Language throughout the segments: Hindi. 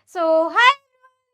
So, hi,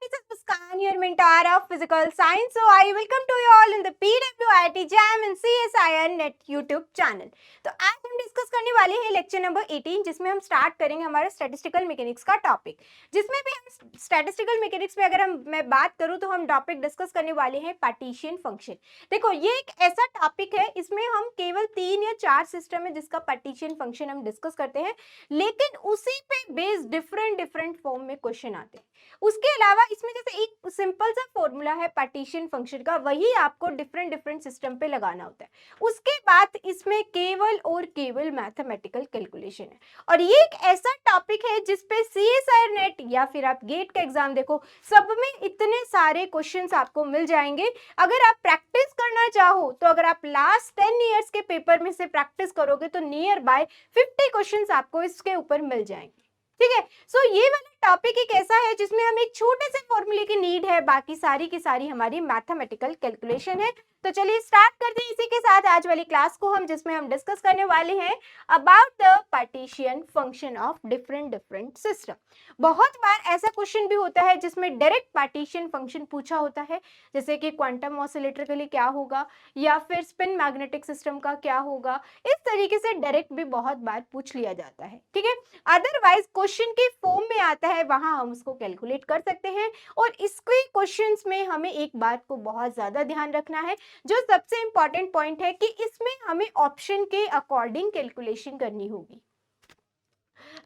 this is Muskan, your mentor of physical science. So, I welcome to you all in the PWIT JAM and CSIR Net YouTube channel. तो आज हम डिस्कस करने वाले हैं लेक्चर नंबर 18 जिसमें हम स्टार्ट करेंगे हमारा स्टैटिस्टिकल मैकेनिक्स का टॉपिक, जिसमें भी हम स्टैटिस्टिकल मैकेनिक्स में अगर मैं बात करूं तो हम टॉपिक डिस्कस करने वाले हैं पार्टीशन फंक्शन। देखो, ये एक ऐसा टॉपिक है, इसमें हम केवल 3 या 4 सिस्टम है जिसका पार्टीशन फंक्शन हम डिस्कस करते हैं, लेकिन उसी पे बेस्ड डिफरेंट फॉर्म में क्वेश्चन आते हैं। उसके अलावा इसमें जैसे एक सिंपल सा फॉर्मूला है पार्टीशन फंक्शन का, वही आपको डिफरेंट सिस्टम पे लगाना होता है। उसके बाद इसमें केवल और केवल मैथमेटिकल कैलकुलेशन है, और ये एक ऐसा टॉपिक है जिसपे सीएसआईआर नेट या फिर आप गेट का एग्जाम देखो, सब में इतने सारे क्वेश्चंस आपको मिल जाएंगे। अगर आप प्रैक्टिस करना चाहो तो अगर आप लास्ट 10 इयर्स के पेपर में से प्रैक्टिस करोगे तो नियर बाय 50 क्वेश्चंस आपको इसके ऊपर मिल जाएंगे। ठीक है, सो ये वाला टॉपिक एक ऐसा है जिसमें हम एक छोटे से फॉर्मूले की नीड है, बाकी सारी की सारी हमारी मैथमेटिकल कैलकुलेशन है। तो चलिए स्टार्ट करते हैं इसी के साथ आज वाली क्लास को, जिसमें हम डिस्कस करने वाले हैं about the partition function of different system. बहुत बार ऐसा क्वेश्चन भी होता है जिसमें डायरेक्ट पार्टीशन फंक्शन पूछा होता है, जैसे कि क्वांटम ऑसिलेटर के लिए क्या होगा या फिर स्पिन मैग्नेटिक सिस्टम का क्या होगा। इस तरीके से डायरेक्ट भी बहुत बार पूछ लिया जाता है। ठीक है, अदरवाइज क्वेश्चन के फॉर्म में आता है, वहां हम उसको कैलकुलेट कर सकते हैं। और इसके क्वेश्चंस में हमें एक बात को बहुत ज्यादा ध्यान रखना है, जो सबसे इंपॉर्टेंट पॉइंट है कि इसमें हमें ऑप्शन के अकॉर्डिंग कैलकुलेशन करनी होगी।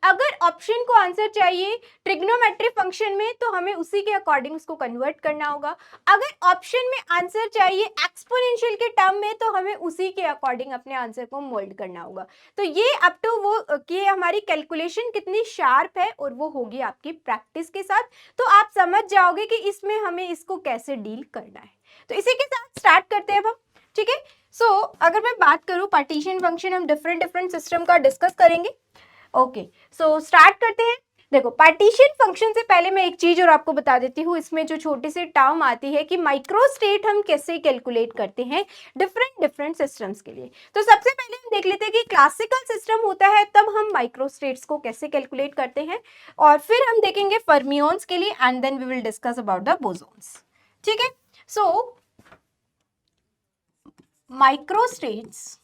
अगर ऑप्शन को आंसर चाहिए ट्रिग्नोमेट्री फंक्शन में तो हमें उसी के अकॉर्डिंग उसको कन्वर्ट करना होगा। अगर ऑप्शन में आंसर चाहिए एक्सपोनेंशियल के टर्म में तो हमें उसी के अकॉर्डिंग अपने आंसर को मोल्ड करना होगा। तो ये अप टू वो कि हमारी कैलकुलेशन कितनी शार्प है, और वो होगी आपकी प्रैक्टिस के साथ। तो आप समझ जाओगे कि इसमें हमें इसको कैसे डील करना है। तो इसी के साथ स्टार्ट करते हैं अब हम। ठीक है, सो अगर मैं बात करूं पार्टीशन फंक्शन, हम डिफरेंट सिस्टम का डिस्कस करेंगे। ओके, सो स्टार्ट करते हैं। देखो, पार्टीशन फंक्शन से पहले मैं एक चीज और आपको बता देती हूँ, इसमें जो छोटी सी टर्म आती है कि माइक्रोस्टेट हम कैसे कैलकुलेट करते हैं डिफरेंट सिस्टम्स के लिए। तो सबसे पहले हम देख लेते हैं कि क्लासिकल सिस्टम होता है तब हम माइक्रोस्टेट्स को कैसे कैलकुलेट करते हैं, और फिर हम देखेंगे फर्मियोन्स के लिए, and then we will discuss about the bosons. ठीक है, सो माइक्रोस्टेट्स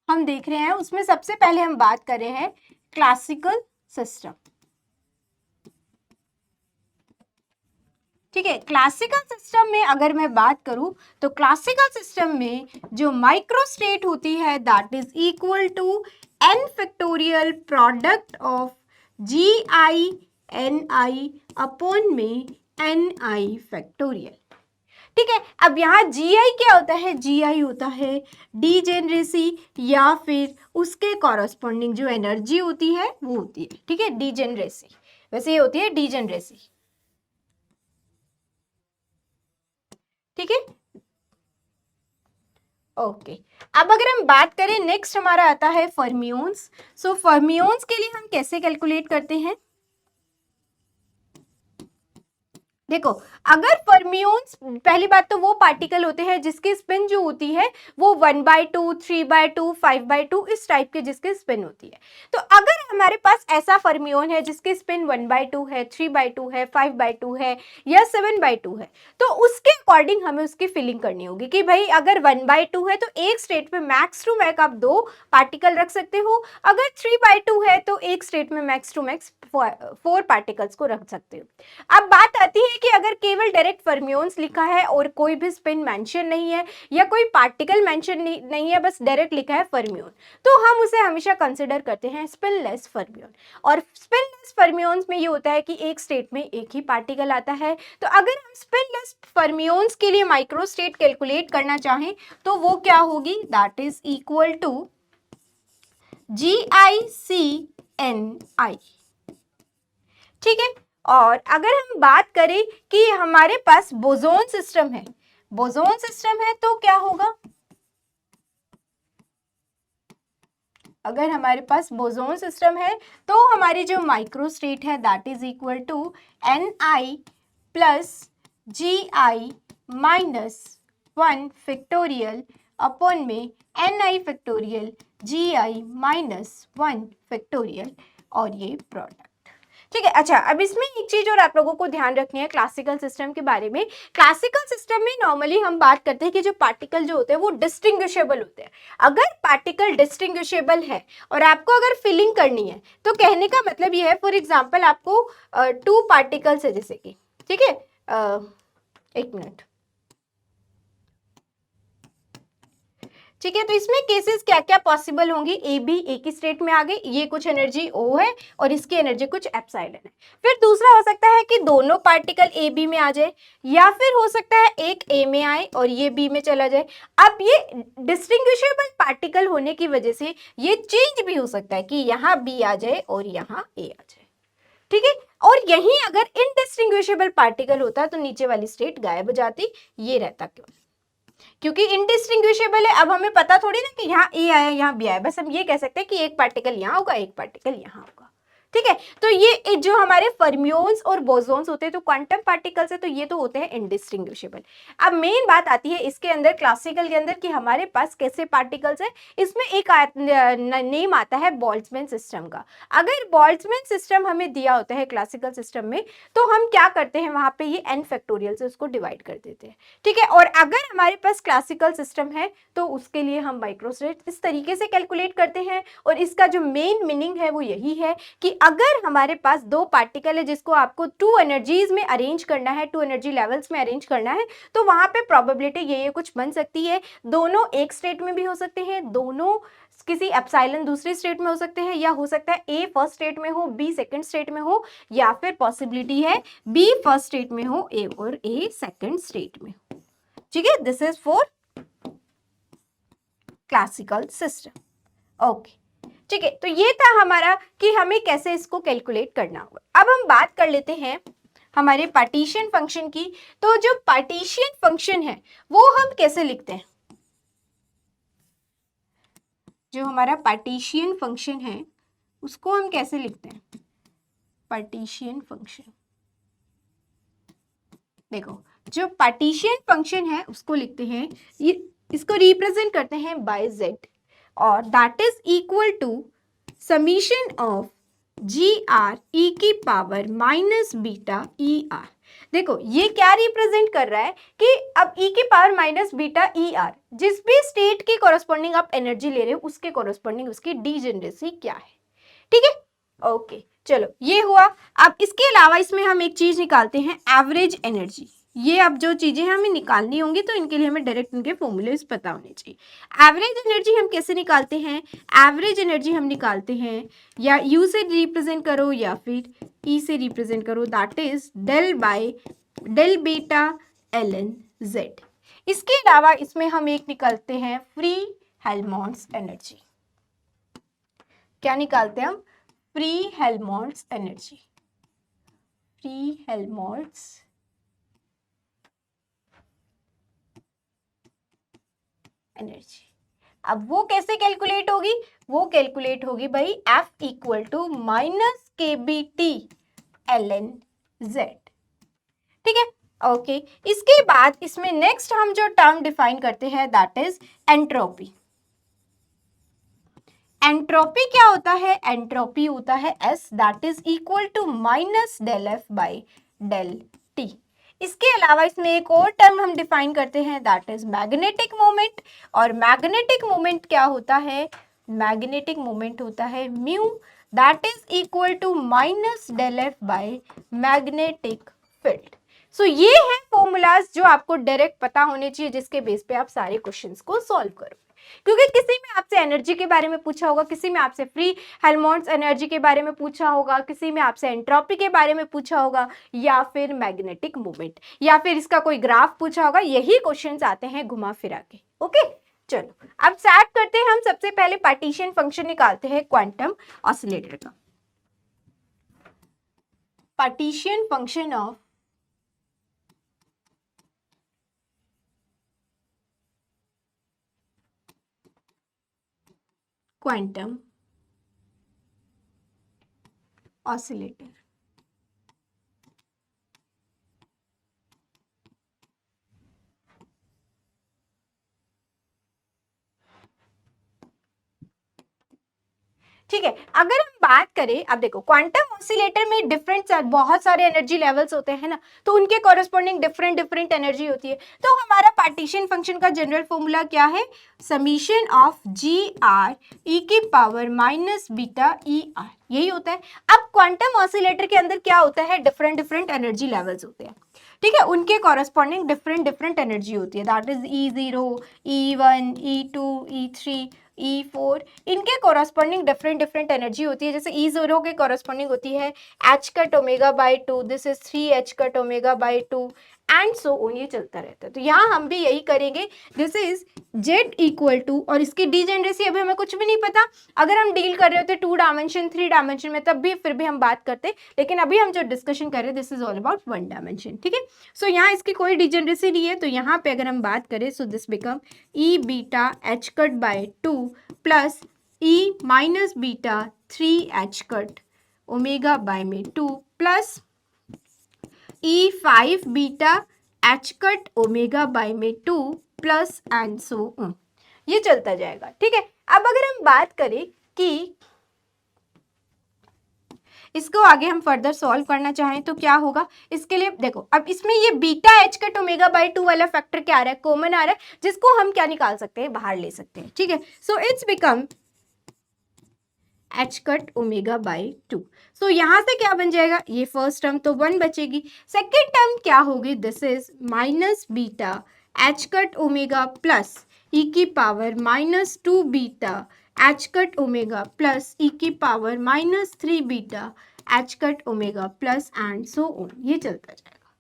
हम देख रहे हैं, उसमें सबसे पहले हम बात कर रहे हैं क्लासिकल सिस्टम। ठीक है, क्लासिकल सिस्टम में अगर मैं बात करूं तो क्लासिकल सिस्टम में जो माइक्रोस्टेट होती है that is equal to n factorial product of G I N I upon में एन आई फैक्टोरियल। ठीक है, अब यहाँ जी आई क्या होता है? जी आई होता है डीजेनरेसी, या फिर उसके कॉरस्पॉन्डिंग जो एनर्जी होती है वो होती है, ठीक है, डीजेनरेसी। वैसे ये होती है डीजेनरेसी। ठीक है, ओके। अब अगर हम बात करें, नेक्स्ट हमारा आता है फर्मियोन्स। सो फर्मियोन्स के लिए हम कैसे कैलकुलेट करते हैं? देखो, अगर फर्मियोन्स, पहली बात तो वो पार्टिकल होते हैं जिसकी स्पिन जो होती है वो 1/2, 3/2, 5/2 इस टाइप के जिसकी स्पिन होती है। तो अगर हमारे पास ऐसा फर्मियोन है जिसकी स्पिन 1/2 है, 3/2 है, 5/2 है या 7/2 है, तो उसके अकॉर्डिंग हमें उसकी फिलिंग करनी होगी कि भाई अगर 1/2 है तो एक स्टेट में मैक्स टू मैक्स आप 2 पार्टिकल रख सकते हो, अगर 3/2 है तो एक स्टेट में मैक्स टू मैक्स 4 पार्टिकल्स को रख सकते हो। अब बात आती है कि अगर केवल डायरेक्ट फर्मियोन्स लिखा है और कोई भी स्पिन मेंशन नहीं है या कोई पार्टिकल मेंशन नहीं है, बस डायरेक्ट लिखा है फर्मियोन, तो हम उसे हमेशा कंसिडर करते हैं स्पिनलेस फर्मियोन। और स्पिनलेस फर्मियोन्स में ये होता है कि एक स्टेट में एक ही पार्टिकल आता है। तो अगर हम स्पिनलेस फर्मियोन्स के लिए माइक्रोस्टेट कैलकुलेट करना चाहें तो वो क्या होगी? That is equal to GICNI। ठीक है, और अगर हम बात करें कि हमारे पास बोसोन सिस्टम है, बोसोन सिस्टम है तो क्या होगा? अगर हमारे पास बोसोन सिस्टम है तो हमारी जो माइक्रोस्टेट है that is equal to Ni plus GI minus 1 factorial upon में Ni factorial GI minus 1 factorial. और ये प्रोडक्ट। ठीक है, अच्छा अब इसमें एक चीज और आप लोगों को ध्यान रखनी है क्लासिकल सिस्टम के बारे में। क्लासिकल सिस्टम में नॉर्मली हम बात करते हैं कि जो पार्टिकल जो होते हैं वो डिस्टिंग्विशेबल होते हैं। अगर पार्टिकल डिस्टिंग्विशेबल है और आपको अगर फिलिंग करनी है तो कहने का मतलब ये है, फॉर एग्जाम्पल आपको 2 पार्टिकल्स है जैसे कि, ठीक है, एक मिनट, ठीक है, तो इसमें केसेस क्या क्या पॉसिबल होंगी, ए बी एक ही स्टेट में आ गई, ये कुछ एनर्जी ओ है और इसकी एनर्जी कुछ एप्सिलॉन है। फिर दूसरा हो सकता है कि दोनों पार्टिकल ए बी में आ जाए, या फिर हो सकता है एक ए में आए और ये बी में चला जाए। अब ये डिस्टिंग्विशेबल पार्टिकल होने की वजह से ये चेंज भी हो सकता है कि यहाँ बी आ जाए और यहाँ ए आ जाए, ठीक है। और यहीं अगर इनडिस्टिंग्विशेबल पार्टिकल होता तो नीचे वाली स्टेट गायब हो जाती, ये रहता क्यों, क्योंकि इनडिस्टिंग्विशेबल है। अब हमें पता थोड़ी ना कि यहाँ ए आया यहाँ बी आया, बस हम ये कह सकते हैं कि एक पार्टिकल यहाँ होगा एक पार्टिकल यहाँ होगा, ठीक है। तो ये जो हमारे फर्मियोन्स और बोसोन्स होते हैं तो क्वांटम पार्टिकल्स है, तो ये तो होते हैं इनडिस्टिंग्विशेबल। अब मेन बात आती है इसके अंदर क्लासिकल के अंदर कि हमारे पास कैसे पार्टिकल्स है। इसमें एक नेम आता है बोल्ट्जमैन सिस्टम का। अगर बोल्ट्जमैन सिस्टम हमें दिया होता है क्लासिकल सिस्टम में तो हम क्या करते हैं, वहां पे ये n फैक्टोरियल से उसको डिवाइड कर देते हैं, ठीक है। और अगर हमारे पास क्लासिकल सिस्टम है तो उसके लिए हम माइक्रोस्टेट इस तरीके से कैलकुलेट करते हैं। और इसका जो मेन मीनिंग है वो यही है कि अगर हमारे पास 2 पार्टिकल है जिसको आपको 2 एनर्जीज में अरेंज करना है, 2 एनर्जी लेवल्स में अरेंज करना है, तो वहां पे प्रोबेबिलिटी ये कुछ बन सकती है। दोनों एक स्टेट में भी हो सकते हैं, दोनों किसी एप्सिलॉन दूसरी स्टेट में हो सकते हैं, या हो सकता है ए फर्स्ट स्टेट में हो बी सेकंड स्टेट में हो, या फिर पॉसिबिलिटी है बी फर्स्ट स्टेट में हो ए और ए सेकंड स्टेट में हो, ठीक है। This is for classical system, okay, ठीक है। तो ये था हमारा कि हमें कैसे इसको कैलकुलेट करना होगा। अब हम बात कर लेते हैं हमारे पार्टीशन फंक्शन की। तो जो पार्टीशन फंक्शन है वो हम कैसे लिखते हैं, जो हमारा पार्टीशियन फंक्शन है उसको हम कैसे लिखते हैं, पार्टीशियन फंक्शन, देखो जो पार्टीशियन फंक्शन है उसको लिखते हैं, ये इसको रिप्रेजेंट करते हैं बाय z, और that is equal to summation of g r e की power minus beta e r. देखो ये क्या रिप्रेजेंट कर रहा है कि अब e की power minus beta e are, जिस भी स्टेट की कोरस्पॉन्डिंग आप एनर्जी ले रहे हो उसके कोरस्पॉन्डिंग उसकी डीजेनरेसी क्या है, ठीक है, ओके। चलो ये हुआ। अब इसके अलावा इसमें हम एक चीज निकालते हैं एवरेज एनर्जी। ये अब जो चीजें हमें निकालनी होंगी तो इनके लिए हमें डायरेक्ट इनके फॉर्मूलेस पता होने चाहिए। एवरेज एनर्जी हम कैसे निकालते हैं, एवरेज एनर्जी हम निकालते हैं या यू से रिप्रेजेंट करो या फिर ई से रिप्रेजेंट करो, that is del by del beta L N Z. इसके अलावा इसमें हम एक निकालते हैं फ्री हेल्महोल्ट्ज एनर्जी। क्या निकालते हैं हम, free Helmholtz energy, free Helmholtz energy. अब वो कैसे कैलकुलेट होगी, वो कैलकुलेट होगी भाई F equal to minus K B T L N Z, ठीक है, ओके। इसके बाद इसमें नेक्स्ट हम जो टर्म डिफाइन करते हैं दैट इज एंट्रोपी। एंट्रोपी क्या होता है, एंट्रोपी होता है S that is equal to minus del F by del T. इसके अलावा इसमें एक और टर्म हम डिफाइन करते हैं दैट इज मैग्नेटिक मोमेंट। और मैग्नेटिक मोमेंट क्या होता है, मैग्नेटिक मोमेंट होता है mu that is equal to minus del F by magnetic field. So ये है फॉर्मूलाज जो आपको डायरेक्ट पता होने चाहिए, जिसके बेस पे आप सारे क्वेश्चंस को सॉल्व करो। क्योंकि किसी में आपसे एनर्जी के बारे में पूछा होगा, किसी में आपसे फ्री हेल्महोल्ट्ज एनर्जी के बारे में पूछा होगा, किसी में आपसे एंट्रोपी के बारे में पूछा होगा, या फिर मैग्नेटिक मोमेंट, या फिर इसका कोई ग्राफ पूछा होगा। यही क्वेश्चंस आते हैं घुमा फिरा के, ओके। चलो अब स्टार्ट करते हैं। हम सबसे पहले पार्टीशन फंक्शन निकालते हैं क्वांटम ऑसिलेटर का। Partition function of quantum oscillator. ठीक है, अगर हम बात बात करें, अब देखो क्वांटम ऑसिलेटर में डिफरेंट बहुत सारे एनर्जी लेवल्स होते हैं ना, तो उनके कॉरेस्पॉन्डिंग डिफरेंट डिफरेंट एनर्जी होती है। तो हमारा पार्टीशन फंक्शन का जनरल फॉर्मूला क्या है, summation of g r e की power minus beta e r, यही होता है। अब क्वांटम ऑसिलेटर के अंदर क्या होता है, डिफरेंट डिफरेंट एनर्जी लेवल्स होते हैं, ठीक है, उनके कॉरेस्पॉन्डिंग डिफरेंट डिफरेंट एनर्जी होती है, that is E0, E1, E2, E3, E4, इनके कॉरेस्पॉन्डिंग डिफरेंट डिफरेंट एनर्जी होती है। जैसे E0 के कॉरेस्पॉन्डिंग होती है h cut omega by 2, this is 3h cut omega by 2 and so on, ये चलता रहता है। तो यहाँ हम भी यही करेंगे, this is z equal to, और इसकी डीजेनरेसी अभी हमें कुछ भी नहीं पता, अगर हम डील कर रहे होते 2 डायमेंशन 3 डायमेंशन में तब भी फिर भी हम बात करते, लेकिन अभी हम जो डिस्कशन कर रहे हैं this is all about 1 dimension, ठीक है। सो यहाँ इसकी कोई डिजेनरेसी नहीं है, तो यहाँ पे अगर हम बात करें so this become E beta H cut by 2 plus E minus beta 3h cut omega by में 2 plus E 5 beta H cut omega by में 2 प्लस एंड सो ऑन, ये चलता जाएगा, ठीक है। अब अगर हम बात करें कि इसको आगे हम फर्दर सॉल्व करना चाहें तो क्या होगा, इसके लिए देखो अब इसमें ये beta H cut omega by 2 वाला फैक्टर क्या आ रहा है, कॉमन आ रहा है, जिसको हम क्या निकाल सकते हैं, बाहर ले सकते हैं, ठीक है। सो it's become H cut omega by 2। सो यहां से क्या बन जाएगा, ये फर्स्ट टर्म तो 1 बचेगी, सेकेंड टर्म क्या होगी, this is minus beta H cut omega plus e की power minus 2 beta H cut omega plus e की power minus 3 beta H cut omega plus and so on, ये चलता जाएगा,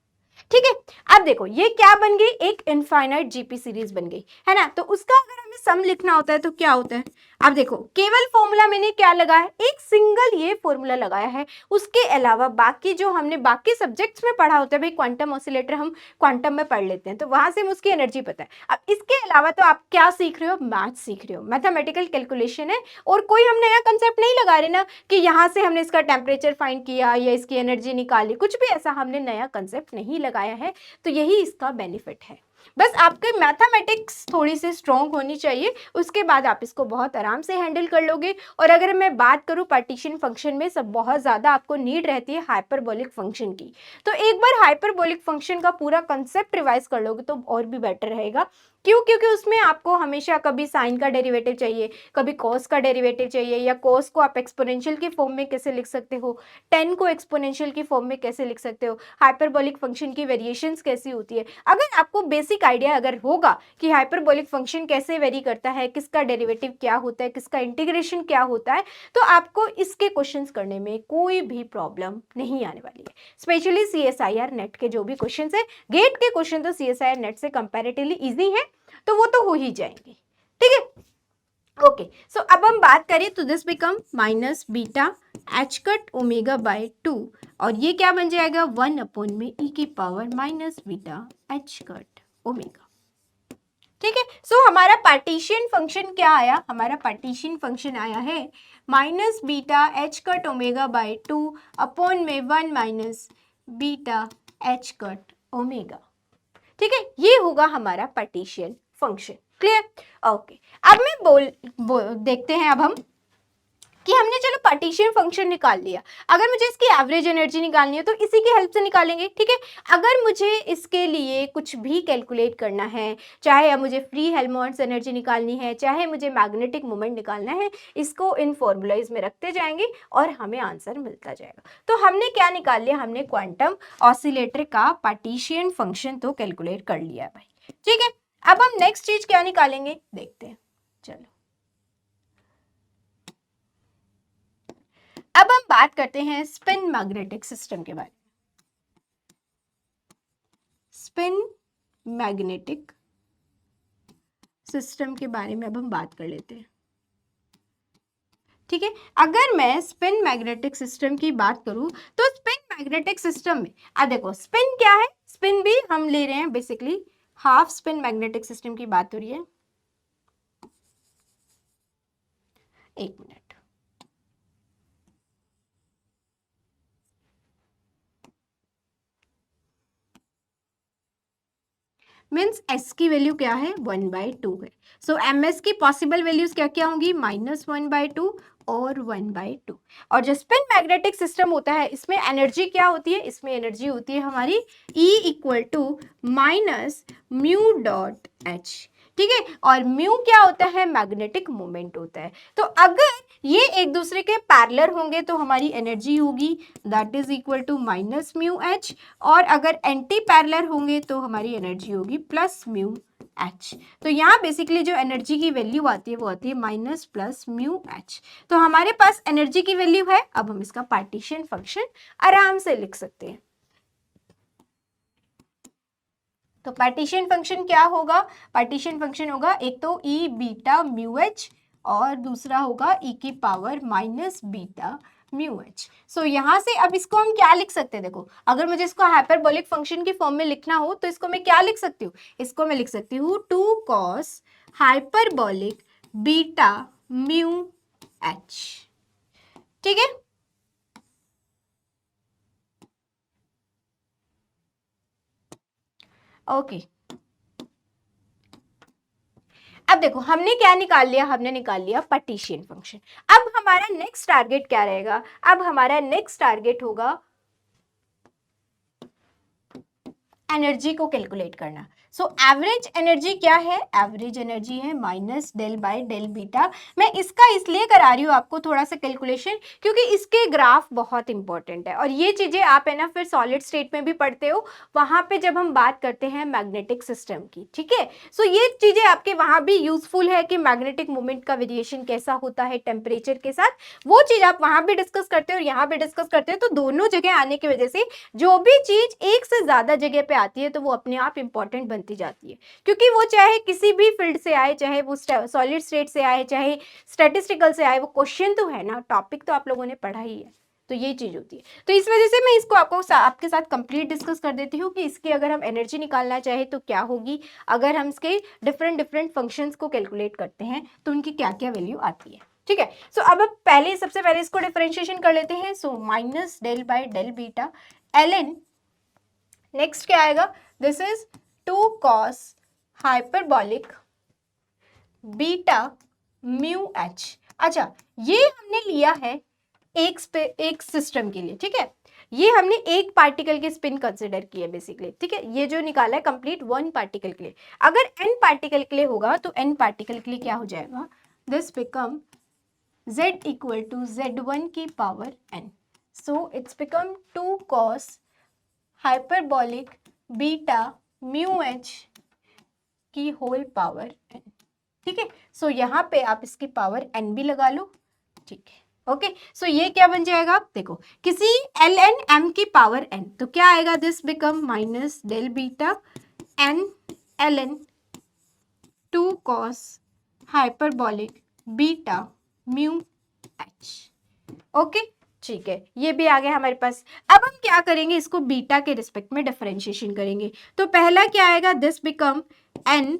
ठीक है। अब देखो ये क्या बन गई, एक इनफाइनाइट जीपी सीरीज बन गई है ना, तो उसका अगर हमें सम लिखना होता है तो क्या होता है, अब देखो केवल फॉर्मूला मैंने क्या लगाया, एक सिंगल ये फॉर्मूला लगाया है, उसके अलावा बाकी जो हमने बाकी सब्जेक्ट्स में पढ़ा होता है, भाई क्वांटम ऑसिलेटर हम क्वांटम में पढ़ लेते हैं तो वहां से हमें उसकी एनर्जी पता है। अब इसके अलावा तो आप क्या सीख रहे हो, मैथ सीख रहे हो, मैथमेटिकल कैलकुलेशन है, और कोई हम नया कंसेप्ट नहीं लगा रहे ना कि यहाँ से हमने इसका टेम्परेचर फाइंड किया या इसकी एनर्जी निकाली, कुछ भी ऐसा हमने नया कंसेप्ट नहीं लगाया है। तो यही इसका बेनिफिट है, बस आपके मैथमेटिक्स थोड़ी सी स्ट्रॉन्ग होनी चाहिए, उसके बाद आप इसको बहुत आराम से हैंडल कर लोगे। और अगर मैं बात करूं पार्टीशन फंक्शन में सब बहुत ज़्यादा आपको नीड रहती है हाइपरबोलिक फंक्शन की, तो एक बार हाइपरबोलिक फंक्शन का पूरा कंसेप्ट रिवाइज कर लोगे तो और भी बेटर रहेगा। क्यों, क्योंकि उसमें आपको हमेशा कभी साइन का डेरिवेटिव चाहिए, कभी कॉस का डेरिवेटिव चाहिए, या कॉस को आप एक्सपोनेंशियल की फॉर्म में कैसे लिख सकते हो, टेन को एक्सपोनेंशियल की फॉर्म में कैसे लिख सकते हो, हाइपरबोलिक फंक्शन की वेरिएशंस कैसी होती है। अगर आपको बेसिक आइडिया अगर होगा कि हाइपरबोलिक फंक्शन कैसे वेरी करता है, किसका डेरिवेटिव क्या होता है, किसका इंटीग्रेशन क्या होता है, तो आपको इसके क्वेश्चंस करने में कोई भी प्रॉब्लम नहीं आने वाली है। स्पेशली CSIR नेट के जो भी क्वेश्चंस है, गेट के क्वेश्चन तो CSIR नेट से कंपैरेटिवली इजी है, तो वो तो हो ही जाएंगे, ठीक है। ओके, सो अब हम बात करें तो this become minus beta H cut omega by 2, और ये क्या बन जाएगा 1 अपॉन में ई की power minus beta H cut omega, ठीक है। सो हमारा पार्टीशन फंक्शन क्या आया, हमारा पार्टीशन फंक्शन आया है minus beta H cut omega by 2 upon में 1 minus beta H cut omega, ठीक है, ये होगा हमारा पार्टीशन फंक्शन, क्लियर। ओके, अब मैं देखते हैं अब हम कि हमने चलो पार्टीशन फंक्शन निकाल लिया, अगर मुझे इसकी एवरेज एनर्जी निकालनी है तो इसी की हेल्प से निकालेंगे, ठीक है। अगर मुझे इसके लिए कुछ भी कैलकुलेट करना है, चाहे अब मुझे फ्री हेल्महोल्ट्ज एनर्जी निकालनी है, चाहे मुझे मैग्नेटिक मोमेंट निकालना है, इसको इन फॉर्मूलाइज में रखते जाएंगे और हमें आंसर मिलता जाएगा। तो हमने क्या निकाल लिया, हमने क्वांटम ऑसिलेटर का पार्टीशन फंक्शन तो कैलकुलेट कर लिया भाई, ठीक है। अब हम नेक्स्ट चीज क्या निकालेंगे देखते हैं, चलो अब हम बात करते हैं स्पिन मैग्नेटिक सिस्टम के बारे में। स्पिन मैग्नेटिक सिस्टम के बारे में अब हम बात कर लेते हैं, ठीक है। अगर मैं स्पिन मैग्नेटिक सिस्टम की बात करूं तो स्पिन मैग्नेटिक सिस्टम में देखो स्पिन क्या है, स्पिन भी हम ले रहे हैं basically half spin magnetic system की बात हो रही है, एक मिनट, मीन्स एस की वैल्यू क्या है 1/2 है। सो एम एस की पॉसिबल वैल्यूज क्या क्या होंगी -1/2 और 1/2। और जो स्पिन मैग्नेटिक सिस्टम होता है इसमें एनर्जी क्या होती है, इसमें एनर्जी होती है हमारी E = -μ.H। ठीक है, और म्यू क्या होता है, मैग्नेटिक मोमेंट होता है। तो अगर ये एक दूसरे के पैरेलल होंगे तो हमारी एनर्जी होगी that is equal to -μH, और अगर एंटी पैरेलल होंगे तो हमारी एनर्जी होगी +μH। तो यहाँ बेसिकली जो एनर्जी की वैल्यू आती है वो आती है -+μH। तो हमारे पास एनर्जी की वैल्यू है, अब हम इसका पार्टीशन फंक्शन आराम से लिख सकते हैं। तो पार्टीशन फंक्शन क्या होगा, पार्टीशन फंक्शन होगा एक तो E बीटा म्यू एच और दूसरा होगा e⁻⁻β म्यू एच। सो यहाँ से अब इसको हम क्या लिख सकते हैं, देखो अगर मुझे इसको हाइपरबोलिक फंक्शन की फॉर्म में लिखना हो तो इसको मैं क्या लिख सकती हूँ, इसको मैं लिख सकती हूँ 2 cos hyperbolic beta mu H. ठीक है, ओके। अब देखो हमने क्या निकाल लिया, हमने निकाल लिया पार्टीशन फंक्शन। अब हमारा नेक्स्ट टारगेट क्या रहेगा, अब हमारा नेक्स्ट टारगेट होगा एनर्जी को कैलकुलेट करना। सो एवरेज एनर्जी क्या है, एवरेज एनर्जी है -del/del β। मैं इसका इसलिए करा रही हूँ आपको थोड़ा सा कैलकुलेशन क्योंकि इसके ग्राफ बहुत इंपॉर्टेंट है, और ये चीजें आप है ना फिर सॉलिड स्टेट में भी पढ़ते हो, वहां पे जब हम बात करते हैं मैग्नेटिक सिस्टम की। ठीक है, सो ये चीजें आपके वहां भी यूजफुल है कि मैग्नेटिक मोमेंट का वेरिएशन कैसा होता है टेम्परेचर के साथ, वो चीज आप वहां भी डिस्कस करते हो और यहाँ भी डिस्कस करते हो। तो दोनों जगह आने की वजह से जो भी चीज एक से ज्यादा जगह पे आती है तो वो अपने आप इंपॉर्टेंट बनती जाती है, क्योंकि वो चाहे किसी भी फील्ड से आए, चाहे वो सॉलिड स्टेट से आए, चाहे स्टैटिस्टिकल से आए, वो क्वेश्चन तो है ना, टॉपिक तो आप लोगों ने पढ़ा ही है। तो ये चीज होती है। तो इस वजह से मैं इसको आपके साथ कंप्लीट डिस्कस कर देती हूँ कि इसकी अगर हम एनर्जी निकालना चाहे तो क्या होगी, अगर हम इसके डिफरेंट डिफरेंट फंक्शंस को कैलकुलेट करते हैं तो उनकी क्या क्या वैल्यू आती है। ठीक है, सो अब पहले सबसे पहले इसको डिफरेंशिएशन कर लेते हैं। सो -del/del β ln, नेक्स्ट क्या आएगा, this is 2 cos hyperbolic beta mu H. अच्छा, ये हमने लिया है एक सिस्टम के लिए। ठीक है, ये हमने एक पार्टिकल के स्पिन कंसिडर किया बेसिकली। ठीक है, ये जो निकाला है कंप्लीट 1 पार्टिकल के लिए। अगर n पार्टिकल के लिए होगा तो n पार्टिकल के लिए क्या हो जाएगा, दिस बिकम z = z1 की power n। So it's become 2 cos hyperbolic beta mu H की होल पावर n। ठीक है, सो यहाँ पे आप इसकी पावर n भी लगा लो। ठीक है, ओके। सो ये क्या बन जाएगा, देखो किसी ln m की पावर n, तो क्या आएगा, this become -del/β n ln 2 cos hyperbolic beta mu H. Okay, ठीक है, ये भी आ गया हमारे पास। अब हम क्या करेंगे, इसको बीटा के रिस्पेक्ट में डिफरेंशिएशन करेंगे। तो पहला क्या आएगा, this become n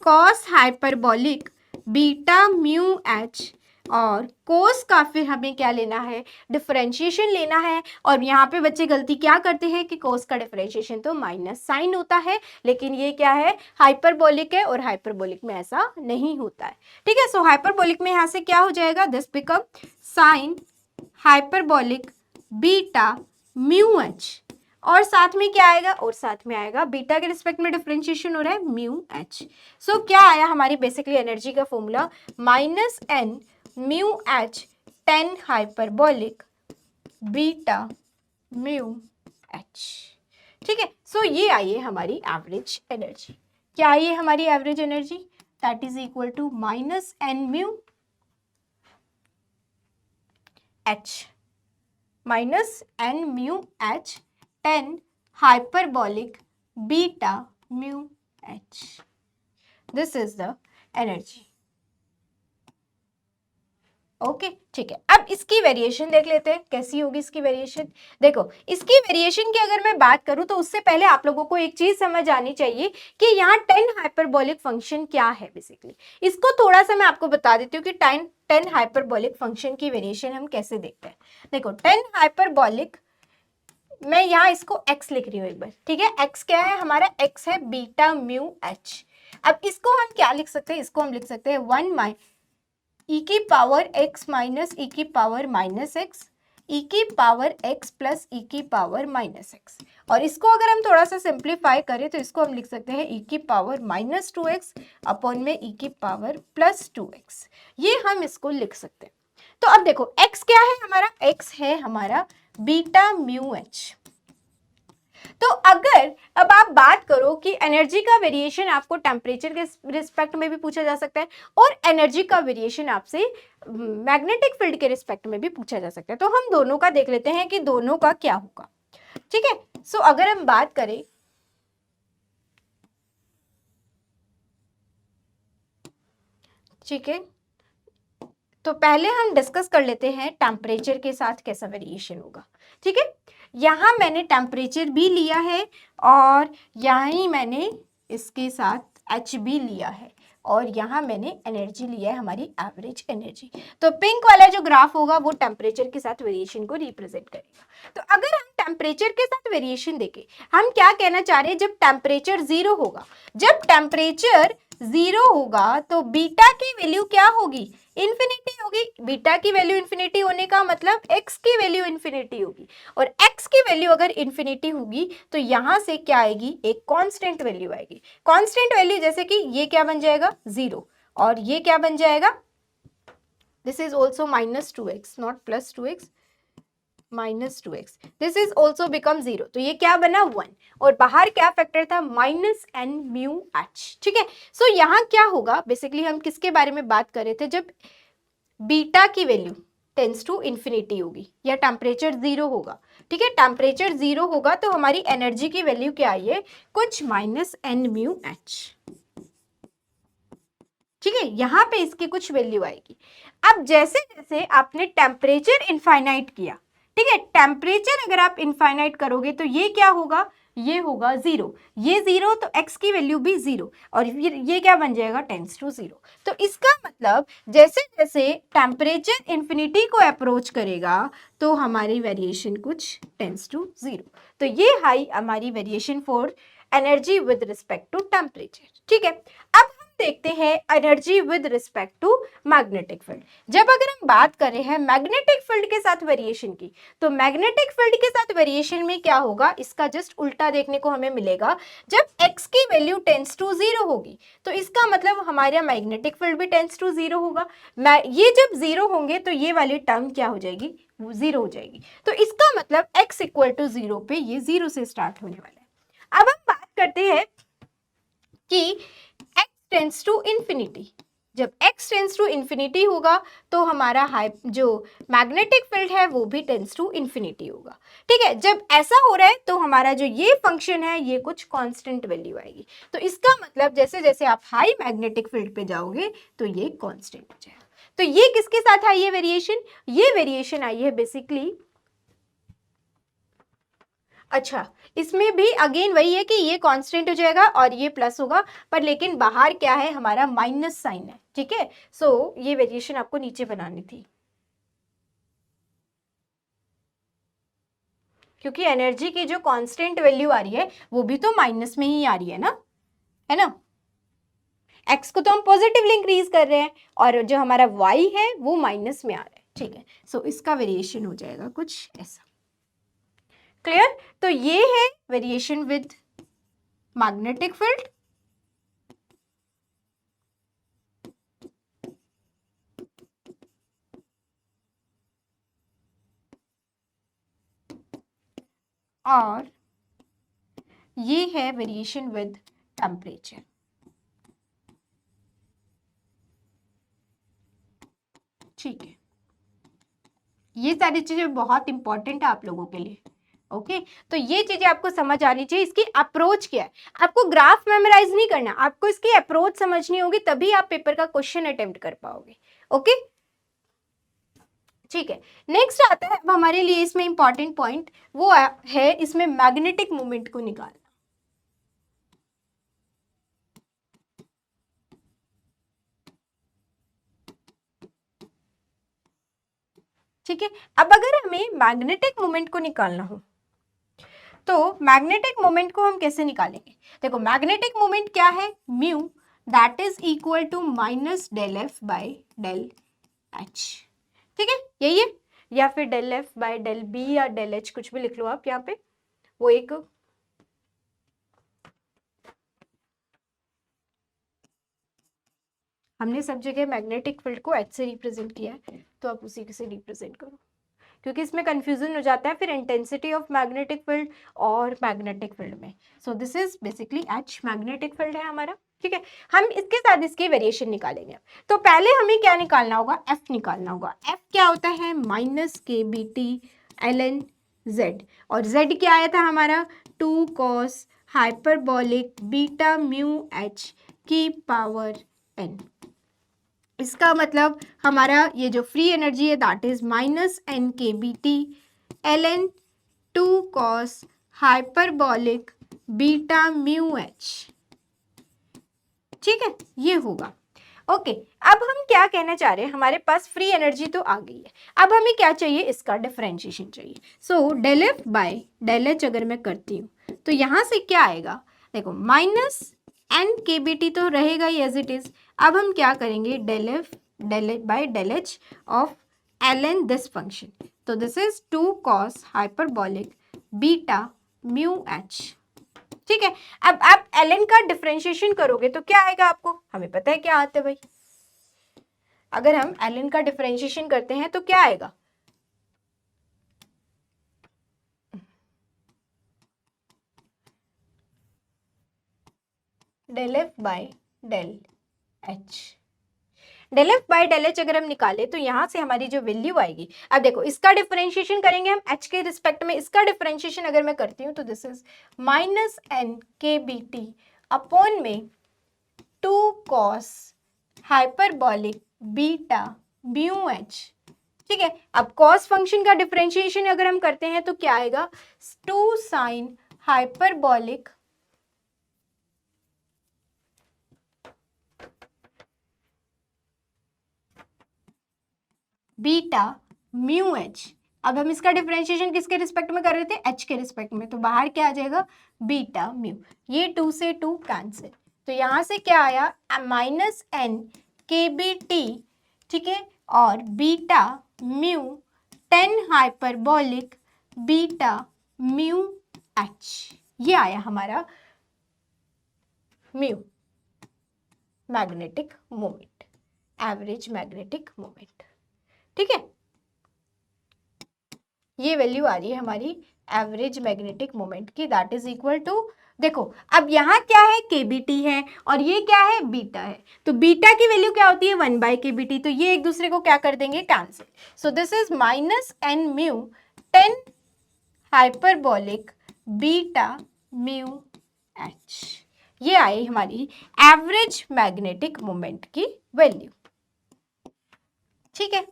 cos hyperbolic beta mu H, और कोस का फिर हमें क्या लेना है, डिफरेंशिएशन लेना है। और यहाँ पे बच्चे गलती क्या करते हैं कि कोस का डिफरेंशिएशन तो माइनस साइन होता है, लेकिन ये क्या है, हाइपरबोलिक है, और हाइपरबोलिक में ऐसा नहीं होता है। ठीक है, सो हाइपरबोलिक में यहाँ से क्या हो जाएगा, this become sine hyperbolic beta mu H, और साथ में क्या आएगा, और साथ में आएगा बीटा के रिस्पेक्ट में डिफरेंशिएशन हो रहा है म्यू एच। सो क्या आया हमारी बेसिकली एनर्जी का formula, -n mu H 10 hyperbolic beta mu H. ठीक है, सो ये आई है हमारी एवरेज एनर्जी। क्या आई है हमारी average energy, that is equal to -n mu H, -n mu H 10 hyperbolic beta mu H. This is the energy. Okay, ठीक है। अब इसकी वेरिएशन देख लेते हैं, कैसी होगी इसकी वेरिएशन। देखो इसकी वेरिएशन की अगर मैं बात करूं तो उससे पहले आप लोगों को एक चीज समझ आनी चाहिए कि यहाँ 10 हाइपरबोलिक फंक्शन क्या है बेसिकली। इसको थोड़ा सा मैं आपको बता देती हूँ कि 10 हाइपरबोलिक फंक्शन की वेरिएशन हम कैसे देखते हैं। देखो 10 हाइपरबोलिक मैं यहाँ इसको x लिख रही हूँ एक बार, ठीक है। x क्या है हमारा, x है बीटा म्यू h। अब इसको हम क्या लिख सकते हैं, इसको हम लिख सकते हैं 1 e की पावर x माइनस e की पावर माइनस x, e की पावर x प्लस e की पावर माइनस x। और इसको अगर हम थोड़ा सा सिंप्लीफाई करें तो इसको हम लिख सकते हैं e की पावर माइनस 2x अपॉन में e की पावर प्लस 2x। ये हम इसको लिख सकते हैं। तो अब देखो x क्या है हमारा, x है हमारा बीटा म्यू h। तो अगर अब आप बात करो कि एनर्जी का वेरिएशन आपको टेम्परेचर के रिस्पेक्ट में भी पूछा जा सकता है और एनर्जी का वेरिएशन आपसे मैग्नेटिक फील्ड के रिस्पेक्ट में भी पूछा जा सकता है, तो हम दोनों का देख लेते हैं कि दोनों का क्या होगा, ठीक है। सो अगर हम बात करें, ठीक है, तो पहले हम डिस्कस कर लेते हैं टेम्परेचर के साथ कैसा वेरिएशन होगा, ठीक है। यहाँ मैंने टेम्परेचर भी लिया है और यहाँ ही मैंने इसके साथ एच भी लिया है और यहाँ मैंने एनर्जी लिया है, हमारी एवरेज एनर्जी। तो पिंक वाला जो ग्राफ होगा वो टेम्परेचर के साथ वेरिएशन को रिप्रेजेंट करेगा। तो अगर हम टेम्परेचर के साथ वेरिएशन देखें, हम क्या कहना चाह रहे हैं, जब टेम्परेचर जीरो होगा, जब टेम्परेचर जीरो होगा तो बीटा की वैल्यू क्या होगी, इन्फिनिटी होगी। बीटा की वैल्यू इन्फिनिटी होने का मतलब x की वैल्यू इन्फिनिटी होगी, और x की वैल्यू अगर इन्फिनिटी होगी तो यहां से क्या आएगी, एक कांस्टेंट वैल्यू आएगी। कांस्टेंट वैल्यू जैसे कि ये क्या बन जाएगा, 0, और ये क्या बन जाएगा, this is also minus 2x, not plus 2x, minus 2x, this is also become 0, तो ये क्या बना 1, और बाहर क्या फैक्टर था, माइनस एन म्यू एच, ठीक है। सो यहाँ क्या होगा, बेसिकली हम किसके बारे में बात कर रहे थे, जब बीटा की वैल्यू टेंस टू इन्फिनिटी होगी या टेम्परेचर जीरो होगा, ठीक है, टेम्परेचर जीरो होगा तो हमारी एनर्जी की वैल्यू क्या आई है, कुछ माइनस एन म्यू एच, ठीक है, यहां पे इसकी कुछ वैल्यू आएगी। अब जैसे जैसे आपने टेम्परेचर इनफाइनाइट किया, ठीक है, टेम्परेचर अगर आप इनफाइनाइट करोगे तो ये क्या होगा, ये होगा 0, ये 0 तो x की वैल्यू भी 0, और फिर ये क्या बन जाएगा, टेंस टू 0। तो इसका मतलब जैसे जैसे टेम्परेचर इन्फिनिटी को अप्रोच करेगा तो हमारी वेरिएशन कुछ टेंस टू 0। तो ये हाई हमारी variation for energy with respect to temperature, ठीक है। अब देखते हैं energy with respect to magnetic field. जब अगर हम बात कर रहे हैं मैग्नेटिक फील्ड के साथ वेरिएशन की, तो मैग्नेटिक फील्ड के साथ वेरिएशन में क्या होगा, इसका जस्ट उल्टा देखने को हमें मिलेगा। जब x की वैल्यू टेंस टू 0 होगी तो इसका मतलब हमारा मैग्नेटिक फील्ड भी टेंस टू 0 होगा। ये जब 0 होंगे तो ये वाली टर्म क्या हो जाएगी, 0 हो जाएगी। तो इसका मतलब x इक्वल टू 0 पे ये 0 से स्टार्ट होने वाला है। अब हम बात करते हैं कि टेंस टू इन्फिनिटी, जब x टेंस टू इन्फिनिटी होगा तो हमारा जो मैग्नेटिक फील्ड है वो भी टेंस टू इन्फिनिटी होगा, ठीक है। जब ऐसा हो रहा है तो हमारा जो ये फंक्शन है ये कुछ कांस्टेंट वैल्यू आएगी। तो इसका मतलब जैसे जैसे आप हाई मैग्नेटिक फील्ड पे जाओगे तो ये कांस्टेंट हो जाएगा। तो ये किसके साथ आई है वेरिएशन, ये वेरिएशन आई है बेसिकली, अच्छा इसमें भी अगेन वही है कि ये कांस्टेंट हो जाएगा और ये प्लस होगा, पर लेकिन बाहर क्या है, हमारा माइनस साइन है, ठीक है। सो ये वेरिएशन आपको नीचे बनानी थी, क्योंकि एनर्जी की जो कांस्टेंट वैल्यू आ रही है वो भी तो माइनस में ही आ रही है ना। एक्स को तो हम पॉजिटिवली इंक्रीज कर रहे हैं और जो हमारा वाई है वो माइनस में आ रहा है, ठीक है। सो इसका वेरिएशन हो जाएगा कुछ ऐसा, क्लियर। तो ये है वेरिएशन विद मैग्नेटिक फील्ड, और ये है वेरिएशन विद टेम्परेचर, ठीक है। ये सारी चीजें बहुत इंपॉर्टेंट है आप लोगों के लिए, ओके। तो ये चीजें आपको समझ आनी चाहिए, इसकी अप्रोच क्या है। आपको ग्राफ मेमोराइज नहीं करना, आपको इसकी अप्रोच समझनी होगी, तभी आप पेपर का क्वेश्चन अटेम्प्ट कर पाओगे, ओके, ठीक है। नेक्स्ट आता है अब हमारे लिए इसमें इंपॉर्टेंट पॉइंट, वो है इसमें मैग्नेटिक मोमेंट को निकालना, ठीक है। अब अगर हमें मैग्नेटिक मोमेंट को निकालना हो तो मैग्नेटिक मोमेंट को हम कैसे निकालेंगे? देखो मैग्नेटिक मोमेंट क्या है, mu that is equal to minus del F by del H, ठीक है, यही है, या फिर del F by del B या डेल एच, कुछ भी लिख लो आप यहाँ पे, वो एक हमने सब जगह मैग्नेटिक फील्ड को एच से रिप्रेजेंट किया है, तो आप उसी से रिप्रेजेंट करो, क्योंकि इसमें कंफ्यूजन हो जाता है फिर इंटेंसिटी ऑफ मैग्नेटिक फील्ड और मैग्नेटिक फील्ड में। सो this is basically H magnetic field है हमारा, ठीक है। हम इसके साथ इसकी वेरिएशन निकालेंगे। तो पहले हमें क्या निकालना होगा, एफ निकालना होगा। एफ क्या होता है, minus K B T L N Z, और जेड क्या आया था हमारा, 2 cos hyperbolic beta mu H की पावर एन। इसका मतलब हमारा ये जो फ्री एनर्जी है that is minus N K B T L N 2 cos hyperbolic beta mu H, ठीक है, ये होगा। ओके, अब हम क्या कहना चाह रहे हैं, हमारे पास फ्री एनर्जी तो आ गई है, अब हमें क्या चाहिए, इसका डिफरेंशिएशन चाहिए। So del F by del H अगर मैं करती हूँ तो यहाँ से क्या आएगा, देखो minus N K B T तो रहेगा ही एज इट इज। अब हम क्या करेंगे, del F by del h of l N this function, तो this is 2 cos hyperbolic beta mu H, ठीक है। अब आप एल एन का डिफरेंशिएशन करोगे तो क्या आएगा आपको, हमें पता है क्या आता है भाई, अगर हम एल एन का डिफरेंशिएशन करते हैं तो क्या आएगा, del F by del H. Del F by del H अगर हम निकाले तो यहां से हमारी जो वैल्यू आएगी, अब देखो इसका डिफरेंशिएशन करेंगे हम एच के रिस्पेक्ट में, इसका डिफरेंशिएशन अगर मैं करती हूँ तो this is minus N K B T upon में 2 cos hyperbolic beta mu H, ठीक है। अब cos फंक्शन का डिफरेंशिएशन अगर हम करते हैं तो क्या आएगा, 2 sin hyperbolic beta mu H. अब हम इसका डिफरेंशिएशन किसके रिस्पेक्ट में कर रहे थे, एच के रिस्पेक्ट में, तो बाहर क्या आ जाएगा, बीटा म्यू, ये 2 से 2 कैंसिल, तो यहां से क्या आया, minus N K B T, ठीक है, और beta mu 10 hyperbolic beta mu H, ये आया हमारा mu magnetic moment, average magnetic moment, ठीक है। ये वैल्यू आ रही है हमारी एवरेज मैग्नेटिक मोमेंट की, दैट इज इक्वल टू, देखो अब यहाँ क्या है, के बी टी है और ये क्या है, बीटा है, तो बीटा की वैल्यू क्या होती है, 1 बाय के बी टी, तो ये एक दूसरे को क्या कर देंगे, cancel. So this is minus N mu 10 hyperbolic beta mu H, ये आई हमारी एवरेज मैग्नेटिक मोमेंट की वैल्यू, ठीक है।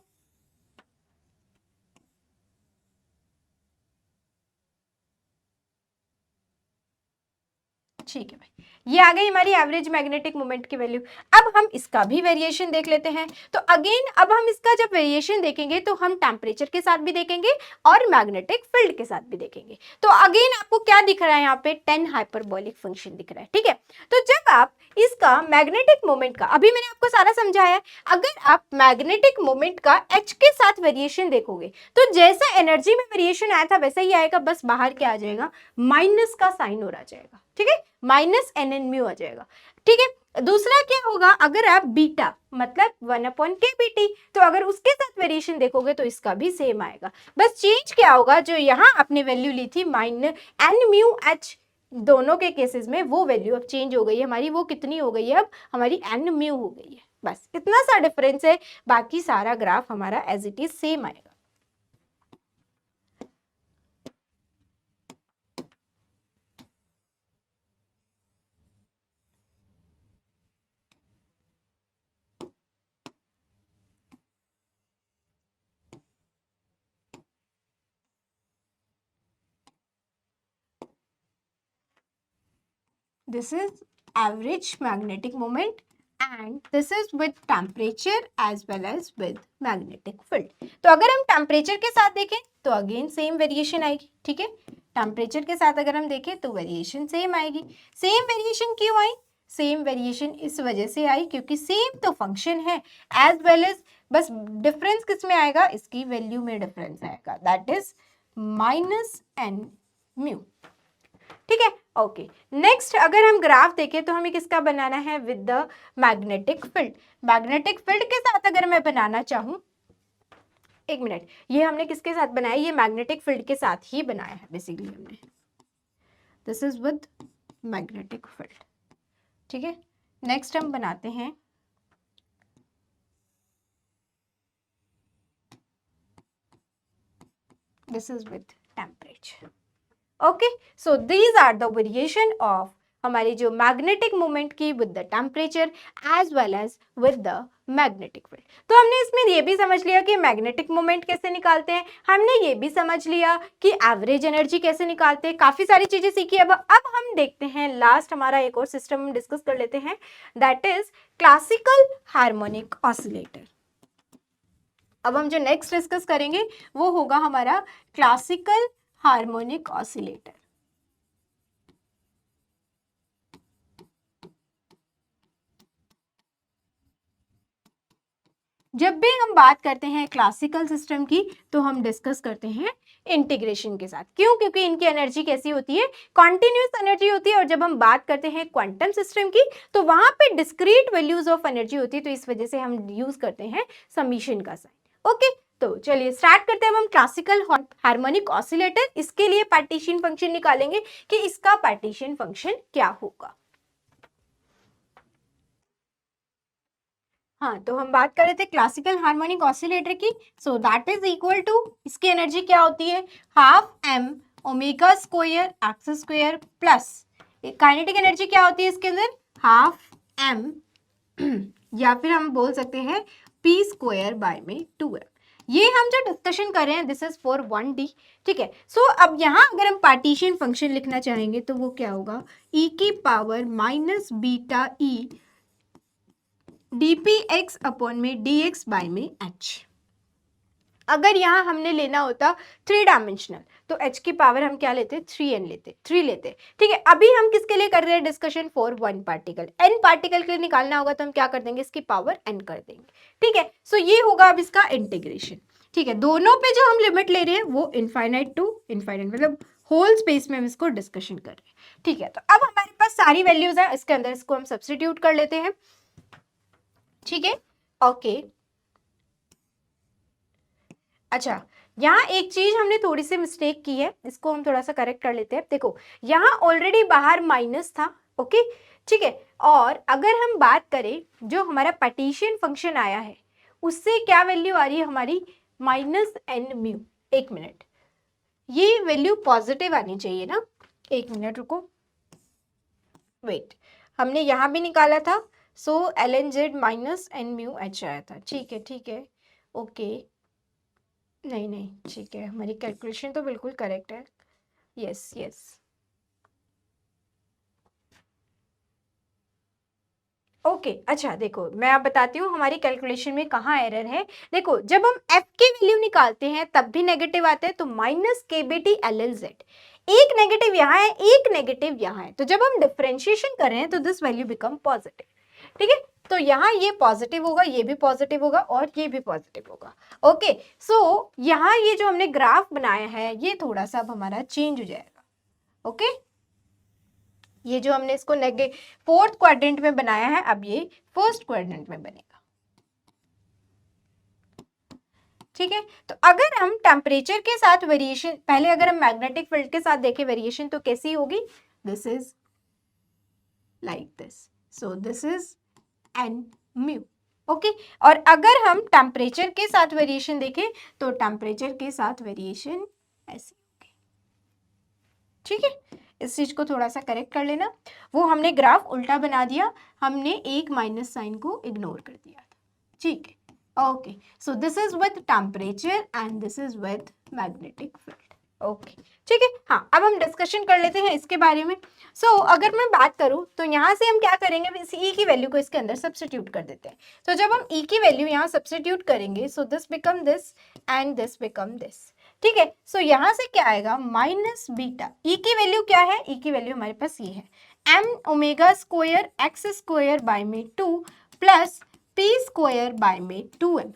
ठीक है भाई, ये आ गई हमारी एवरेज मैग्नेटिक मोमेंट की वैल्यू। अब हम इसका भी वेरिएशन देख लेते हैं। तो अगेन अब हम इसका जब वेरिएशन देखेंगे तो हम टेम्परेचर के साथ भी देखेंगे और मैग्नेटिक फील्ड के साथ भी देखेंगे। तो अगेन आपको क्या दिख रहा है, यहाँ पे 10 हाइपरबोलिक फंक्शन दिख रहा है, ठीक है। तो जब आप इसका मैग्नेटिक मोमेंट का, अभी मैंने आपको सारा समझाया है, अगर आप मैग्नेटिक मोमेंट का एच के साथ वेरिएशन देखोगे तो जैसा एनर्जी में वेरिएशन आया था वैसा ही आएगा, बस बाहर क्या आ जाएगा, माइनस का साइन और आ जाएगा, ठीक है, माइनस एन एन म्यू आ जाएगा, ठीक है। दूसरा क्या होगा, अगर आप बीटा मतलब 1/k/BT, तो अगर उसके साथ वेरिएशन देखोगे तो इसका भी सेम आएगा, बस चेंज क्या होगा, जो यहाँ आपने वैल्यू ली थी माइनस एन म्यू एच, दोनों के केसेस में वो वैल्यू अब चेंज हो गई है हमारी, वो कितनी हो गई है, अब हमारी एन म्यू हो गई है, बस इतना सा डिफरेंस है, बाकी सारा ग्राफ हमारा एज इट इज सेम आएगा। This is average magnetic moment and this is with temperature as well as with magnetic field. तो अगर हम टेम्परेचर के साथ देखें तो अगेन सेम वेरिएशन आएगी, ठीक है। टेम्परेचर के साथ अगर हम देखें तो वेरिएशन सेम आएगी। सेम वेरिएशन क्यों आई? सेम वेरिएशन इस वजह से आई क्योंकि सेम तो फंक्शन है, एज वेल एज बस डिफरेंस किस में आएगा, इसकी वैल्यू में डिफरेंस आएगा, that is minus N mu. ठीक है, ओके। नेक्स्ट अगर हम ग्राफ देखें तो हमें किसका बनाना है, with the magnetic field. Magnetic field के साथ अगर मैं बनाना चाहूँ, एक मिनट, ये हमने किसके साथ बनाया, ये मैग्नेटिक फील्ड के साथ ही बनाया है बेसिकली हमने, this is with magnetic field. ठीक है, नेक्स्ट हम बनाते हैं this is with temperature. Okay, so these are the variation of हमारी जो मैग्नेटिक मोमेंट की with the temperature as well as with the magnetic field. तो हमने इसमें ये भी समझ लिया कि मैग्नेटिक मोमेंट कैसे निकालते हैं, हमने ये भी समझ लिया कि एवरेज एनर्जी कैसे निकालते हैं, काफी सारी चीजें सीखी। अब हम देखते हैं लास्ट हमारा एक और सिस्टम डिस्कस कर लेते हैं, that is classical harmonic oscillator. अब हम जो नेक्स्ट डिस्कस करेंगे वो होगा हमारा क्लासिकल हार्मोनिक ऑसिलेटर। जब भी हम बात करते हैं क्लासिकल सिस्टम की तो हम डिस्कस करते हैं इंटीग्रेशन के साथ। क्यों? क्योंकि इनकी एनर्जी कैसी होती है, कॉन्टिन्यूस एनर्जी होती है। और जब हम बात करते हैं क्वांटम सिस्टम की तो वहां पे डिस्क्रीट वैल्यूज ऑफ एनर्जी होती है, तो इस वजह से हम यूज करते हैं समीशन का साइन। ओके, तो चलिए स्टार्ट करते हैं हम क्लासिकल हार्मोनिक ऑसिलेटर। इसके लिए पार्टीशन फंक्शन निकालेंगे कि इसका पार्टीशन फंक्शन क्या होगा। हाँ, तो हम बात कर रहे थे क्लासिकल हार्मोनिक ऑसिलेटर की। So that is equal to, इसकी एनर्जी क्या होती है, half M omega square X square plus kinetic energy क्या होती है इसके अंदर, हाफ एम या फिर हम बोल सकते हैं पी स्क्वायर बाय में 2m। ये हम जो डिस्कशन कर रहे हैं दिस इज फॉर 1D। ठीक है, सो अब यहाँ अगर हम पार्टीशन फंक्शन लिखना चाहेंगे तो वो क्या होगा, e की पावर माइनस बीटा ई dpx अपॉन में dx बाय में h। अगर यहाँ हमने लेना होता 3 डायमेंशनल तो h की पावर हम क्या लेते, 3n लेते, 3 लेते। ठीक है, अभी हम किसके लिए कर रहे हैं discussion, for 1 particle. n particle के लिए निकालना होगा तो हम क्या कर देंगे, इसकी पावर n कर देंगे। ठीक है, सो ये होगा अब इसका इंटीग्रेशन। ठीक है, दोनों पे जो हम लिमिट ले रहे हैं वो इनफाइनाइट टू इनफाइनाइट, मतलब होल स्पेस में हम इसको डिस्कशन कर रहे हैं। ठीक है, तो अब हमारे पास सारी वैल्यूज है इसके अंदर, इसको हम सब्सटीट्यूट कर लेते हैं। ठीक है, ओके। अच्छा, यहाँ एक चीज हमने थोड़ी सी मिस्टेक की है, इसको हम थोड़ा सा करेक्ट कर लेते हैं। देखो यहाँ ऑलरेडी बाहर माइनस था, ओके, ठीक है। और अगर हम बात करें जो हमारा पार्टीशन फंक्शन आया है उससे क्या वैल्यू आ रही है हमारी, माइनस एन म्यू। एक मिनट, ये वैल्यू पॉजिटिव आनी चाहिए ना, एक मिनट रुको, वेट, हमने यहाँ भी निकाला था। So l N z minus N mu h आया था। ठीक है, ठीक है, ओके, नहीं नहीं, ठीक है, हमारी कैलकुलेशन तो बिल्कुल करेक्ट है, यस यस। ओके, अच्छा देखो मैं आप बताती हूँ हमारी कैलकुलेशन में कहाँ एरर है। देखो जब हम f की वैल्यू निकालते हैं तब भी नेगेटिव आते हैं, तो minus K B T L L Z, एक नेगेटिव यहाँ है एक नेगेटिव यहाँ है, तो जब हम डिफरेंशिएशन कर रहे हैं तो दिस वैल्यू बिकम पॉजिटिव। ठीक है, तो यहाँ ये पॉजिटिव होगा, ये भी पॉजिटिव होगा और ये भी पॉजिटिव होगा। ओके, सो यहाँ ये जो हमने ग्राफ बनाया है ये थोड़ा सा अब हमारा चेंज हो जाएगा। ओके, ये जो हमने इसको फोर्थ क्वाड्रेंट में बनाया है अब ये फर्स्ट क्वाड्रेंट में बनेगा। ठीक है, तो अगर हम टेम्परेचर के साथ वेरिएशन, पहले अगर हम मैग्नेटिक फील्ड के साथ देखें वेरिएशन तो कैसी होगी, this is like this, so this is an mu. Okay, और अगर हम टेम्परेचर के साथ वेरिएशन देखें तो टेम्परेचर के साथ वेरिएशन ऐसी होगी। ठीक है, इस चीज को थोड़ा सा करेक्ट कर लेना, वो हमने ग्राफ उल्टा बना दिया, हमने एक माइनस साइन को इग्नोर कर दिया था। ठीक है, okay, so this is with temperature and this is with magnetic field. Okay ठीक है। हाँ, अब हम डिस्कशन कर लेते हैं इसके बारे में। अगर मैं बात करूं तो यहाँ से हम क्या करेंगे, इस ई की वैल्यू को इसके अंदर सब्स्टिट्यूट कर देते हैं। तो जब हम ई की वैल्यू यहाँ सब्स्टिट्यूट करेंगे, so this become this and this become this. ठीक है, यहाँ से क्या आएगा, माइनस बीटा। ई की वैल्यू क्या है, ई की वैल्यू हमारे पास ये है, M omega square X square by में 2 प्लस पी स्क्वायर बाय में 2m।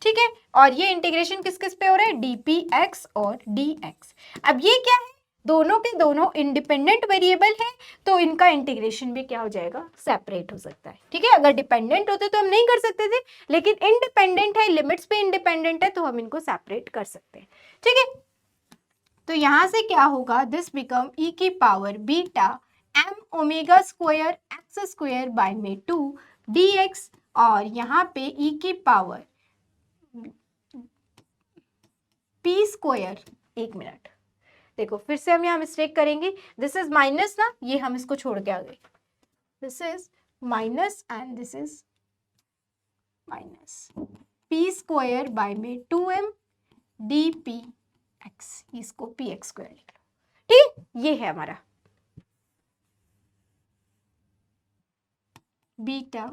ठीक है, और ये इंटीग्रेशन किस किस पे हो रहा है, dpx और dx। अब ये क्या है, दोनों के दोनों इंडिपेंडेंट वेरिएबल है, तो इनका इंटीग्रेशन भी क्या हो जाएगा, सेपरेट हो सकता है। ठीक है, अगर डिपेंडेंट होते तो हम नहीं कर सकते थे, लेकिन इंडिपेंडेंट है, लिमिट्स पे इंडिपेंडेंट है, तो हम इनको सेपरेट कर सकते हैं। ठीक है, तो यहां से क्या होगा, दिस बिकम ई की power beta M omega square X square by में 2 dx, और यहाँ पे ई की पावर पी स्क्वायर, एक मिनट देखो फिर से हम यहाँ मिस्टेक करेंगे, दिस इज माइनस ना, ये हम इसको छोड़ के आ गए, this is minus and this is minus, P square by में 2m dpx, इसको px स्क्वायर लिख लो। ठीक, ये है हमारा बीटा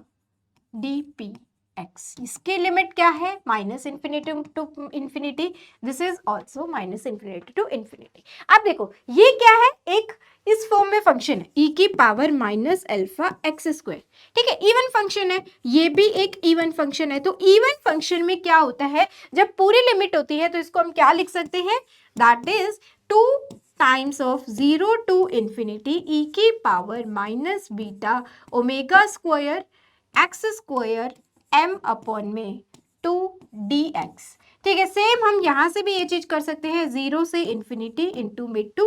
dp x, इसके लिमिट क्या है, minus infinity to infinity, this is also minus infinity to infinity. अब देखो ये क्या है, एक इस फॉर्म में फंक्शन है, e की power minus alpha x square. ठीक है, इवन फंक्शन है, ये भी एक इवन फंक्शन है। तो इवन फंक्शन में क्या होता है, जब पूरी लिमिट होती है तो इसको हम क्या लिख सकते हैं, that is 2 times of 0 to infinity e की power minus beta omega square X square m upon में 2 dx। ठीक है, सेम हम यहाँ से भी ये चीज कर सकते हैं, 0 से इन्फिनिटी इंटू में 2,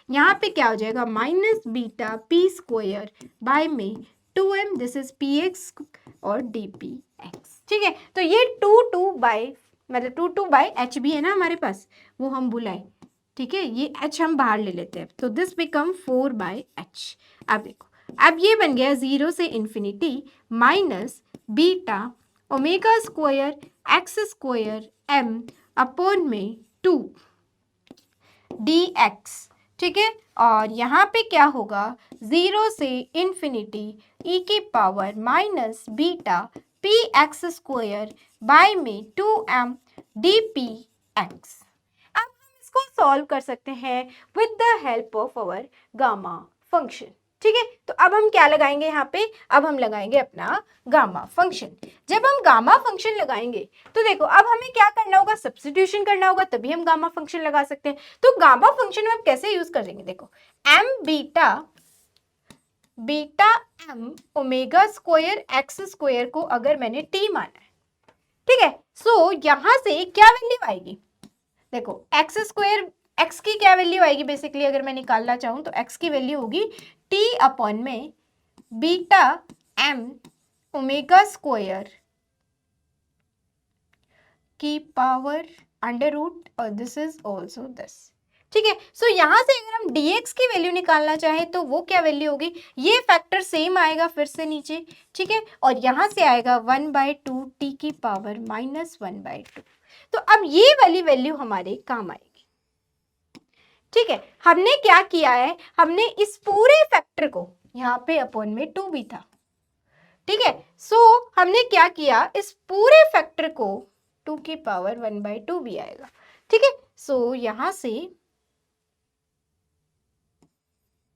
यहाँ पे क्या हो जाएगा, minus beta P square by में 2m, दिस इज px और dpx। ठीक है, तो ये 2 बाय मतलब 2 बाय h भी है ना हमारे पास, वो हम बुलाए। ठीक है, ये h हम बाहर ले लेते हैं, तो दिस बिकम 4 बाय h। अब देखो, अब ये बन गया 0 से infinity minus beta omega square X square m upon में 2 dx। ठीक है, और यहाँ पे क्या होगा, 0 से इन्फिनिटी e की power minus beta P X square by में 2m dpx। अब हम इसको सॉल्व कर सकते हैं with the help of our gamma function. ठीक है, तो अब हम क्या लगाएंगे यहाँ पे, अब हम लगाएंगे अपना गामा फंक्शन। जब हम गामा फंक्शन लगाएंगे तो देखो अब हमें क्या करना होगा, सब्स्टिट्यूशन करना होगा, तभी हम गामा फंक्शन लगा सकते हैं। तो गामा फंक्शन में आप कैसे यूज करेंगे, देखो m beta m omega square X square को अगर मैंने t माना है, ठीक है, यहां से क्या वैल्यू आएगी, देखो एक्स स्क्वायर, एक्स की क्या वैल्यू आएगी, बेसिकली अगर मैं निकालना चाहूं तो एक्स की वैल्यू होगी t अपॉन में बीटा m ओमेगा स्क्वायर की पावर अंडर रूट, और दिस इज ऑल्सो दिस। ठीक है, यहां से अगर हम dx की वैल्यू निकालना चाहें तो वो क्या वैल्यू होगी, ये फैक्टर सेम आएगा फिर से नीचे। ठीक है, और यहां से आएगा 1/2 t की पावर माइनस 1/2। तो अब ये वाली वैल्यू हमारे काम आएगी। ठीक है, हमने क्या किया है, हमने इस पूरे फैक्टर को, यहाँ पे अपॉन में 2 भी था। ठीक है, हमने क्या किया, इस पूरे फैक्टर को 2 की पावर 1/2 भी आएगा। ठीक है, यहां से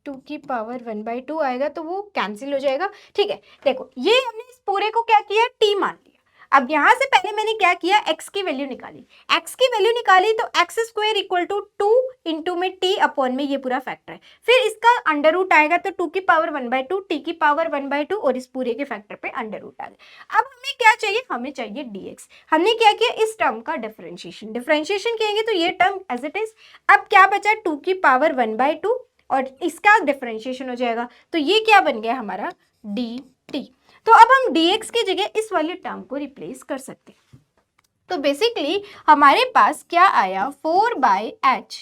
2 की पावर 1/2 आएगा तो वो कैंसिल हो जाएगा। ठीक है, देखो ये हमने इस पूरे को क्या किया, t मान लिया। अब यहां से पहले मैंने क्या किया, x की वैल्यू निकाली, x की वैल्यू निकाली तो X square equal to 2 into में t अपॉन में ये पूरा फैक्टर है, फिर इसका अंडर रूट आएगा तो 2 की पावर 1/2 t की पावर 1/2 और इस पूरे के फैक्टर पे अंडर रूट आ गया। अब हमें क्या चाहिए, हमें चाहिए dx। हमने क्या किया, इस टर्म का डिफरेंशिएशन किएंगे तो ये टर्म एज इट इज। अब क्या बचा, 2 की पावर 1/2 और इसका डिफरेंशिएशन हो जाएगा, तो ये क्या बन गया हमारा dt। तो अब हम dx की जगह इस वाले टर्म को रिप्लेस कर सकते हैं। तो बेसिकली हमारे पास क्या आया, 4/h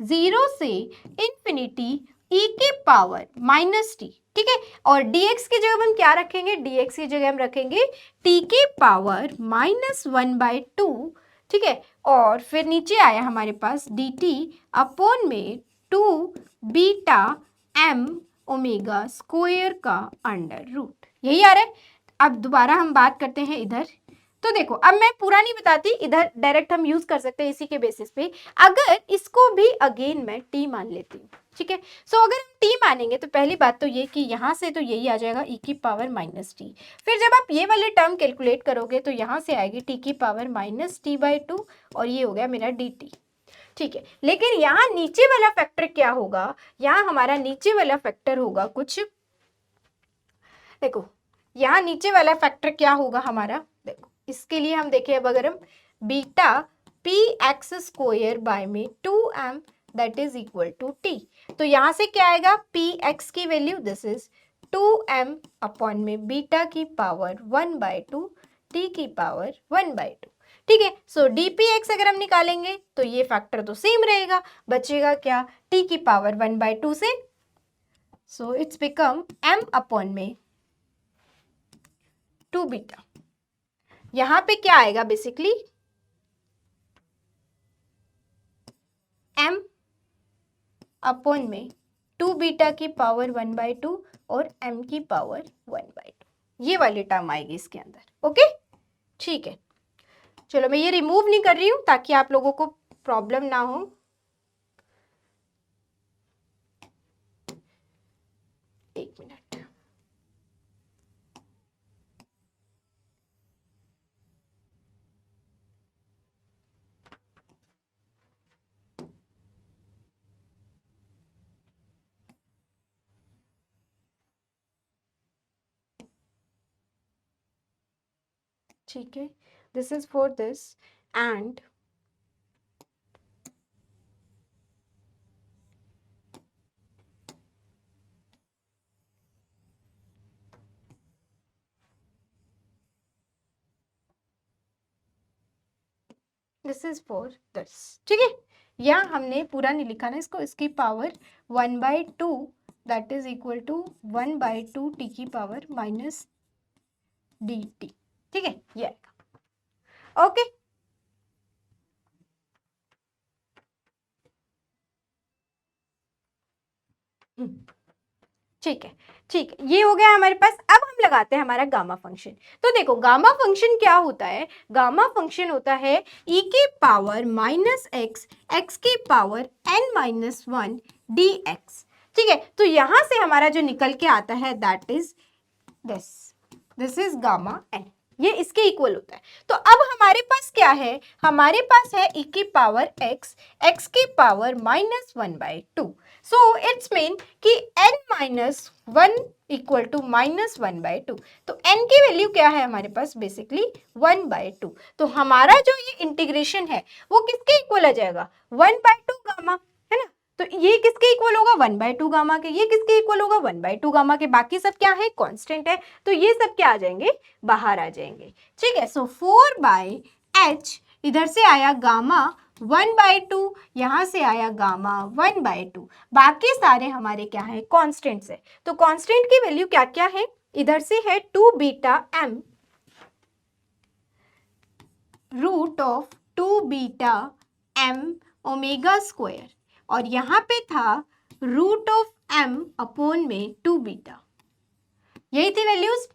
0 से इन्फिनिटी e की पावर माइनस t। ठीक है, और dx की जगह हम क्या रखेंगे, dx की जगह हम रखेंगे t की पावर माइनस 1/2 ठीक है, और फिर नीचे आया हमारे पास डी टी अपॉन में 2 बीटा एम ओमेगा स्क्वायर का अंडर रूट, यही आ रहा है। अब दोबारा हम बात करते हैं इधर, तो देखो अब मैं पूरा नहीं बताती, इधर डायरेक्ट हम यूज कर सकते हैं इसी के बेसिस पे। अगर इसको भी अगेन मैं टी मान लेती हूँ, ठीक है, सो अगर हम टी मानेंगे तो पहली बात तो ये कि यहाँ से तो यही आ जाएगा e की पावर माइनस टी, फिर जब आप ये वाले टर्म कैलकुलेट करोगे तो यहाँ से आएगी t की पावर माइनस टी बाई 2 और ये हो गया मेरा dt, ठीक है। लेकिन यहाँ नीचे वाला फैक्टर क्या होगा, यहाँ हमारा नीचे वाला फैक्टर होगा कुछ, देखो यहाँ नीचे वाला फैक्टर क्या होगा हमारा, देखो इसके लिए हम देखें अब अगर हम beta P X square by में 2m that is equal to T, तो यहाँ से क्या आएगा पी एक्स की value this is 2m upon में बीटा की पावर 1/2 टी की पावर 1/2, ठीक है। सो डी पी एक्स अगर हम निकालेंगे तो ये फैक्टर तो सेम रहेगा, बचेगा क्या टी की पावर 1/2 से, सो इट्स बिकम m अपॉन में 2 बीटा, यहां पे क्या आएगा बेसिकली m अपॉन में 2 बीटा की पावर 1/2 और m की पावर 1/2, ये वाली टर्म आएगी इसके अंदर, ओके, ठीक है। चलो मैं ये रिमूव नहीं कर रही हूं ताकि आप लोगों को प्रॉब्लम ना हो। एक मिनट, ठीक है, this is for this and this is for this, ठीक है। यहाँ हमने पूरा नहीं लिखा ना इसको, इसकी power 1/2 that is equal to 1/2 T की पावर माइनस डी टी, ठीक है, ये आएगा, ओके। ठीक है, ठीक है, ये हो गया हमारे पास। अब हम लगाते हैं हमारा गामा फंक्शन। तो देखो गामा फंक्शन क्या होता है, गामा फंक्शन होता है e की पावर माइनस एक्स एक्स की पावर n-1 dx, ठीक है। तो यहां से हमारा जो निकल के आता है that is this is gamma n, ये इसके इक्वल होता है। तो अब हमारे पास क्या है, हमारे पास है e की पावर x x की पावर -1/2, सो इट्स मीन कि n-1 इक्वल टू -1/2, तो n की वैल्यू क्या है हमारे पास बेसिकली 1/2, तो हमारा जो ये इंटीग्रेशन है वो किसके इक्वल आ जाएगा 1/2 गामा, है ना। तो ये किसके इक्वल होगा 1/2 गामा के, ये किसके इक्वल होगा 1/2 गामा के, बाकी सब क्या है कांस्टेंट है, तो ये सब क्या आ जाएंगे बाहर आ जाएंगे, ठीक है। सो 4/h इधर से आया गामा 1/2, यहां से आया गामा 1/2, बाकी सारे हमारे क्या है कांस्टेंट्स है। तो कांस्टेंट की वैल्यू क्या क्या है, इधर से है 2 beta m root of 2 beta m omega square, और यहां पे था रूट ऑफ m अपॉन में 2 बीटा, यही थी वैल्यूज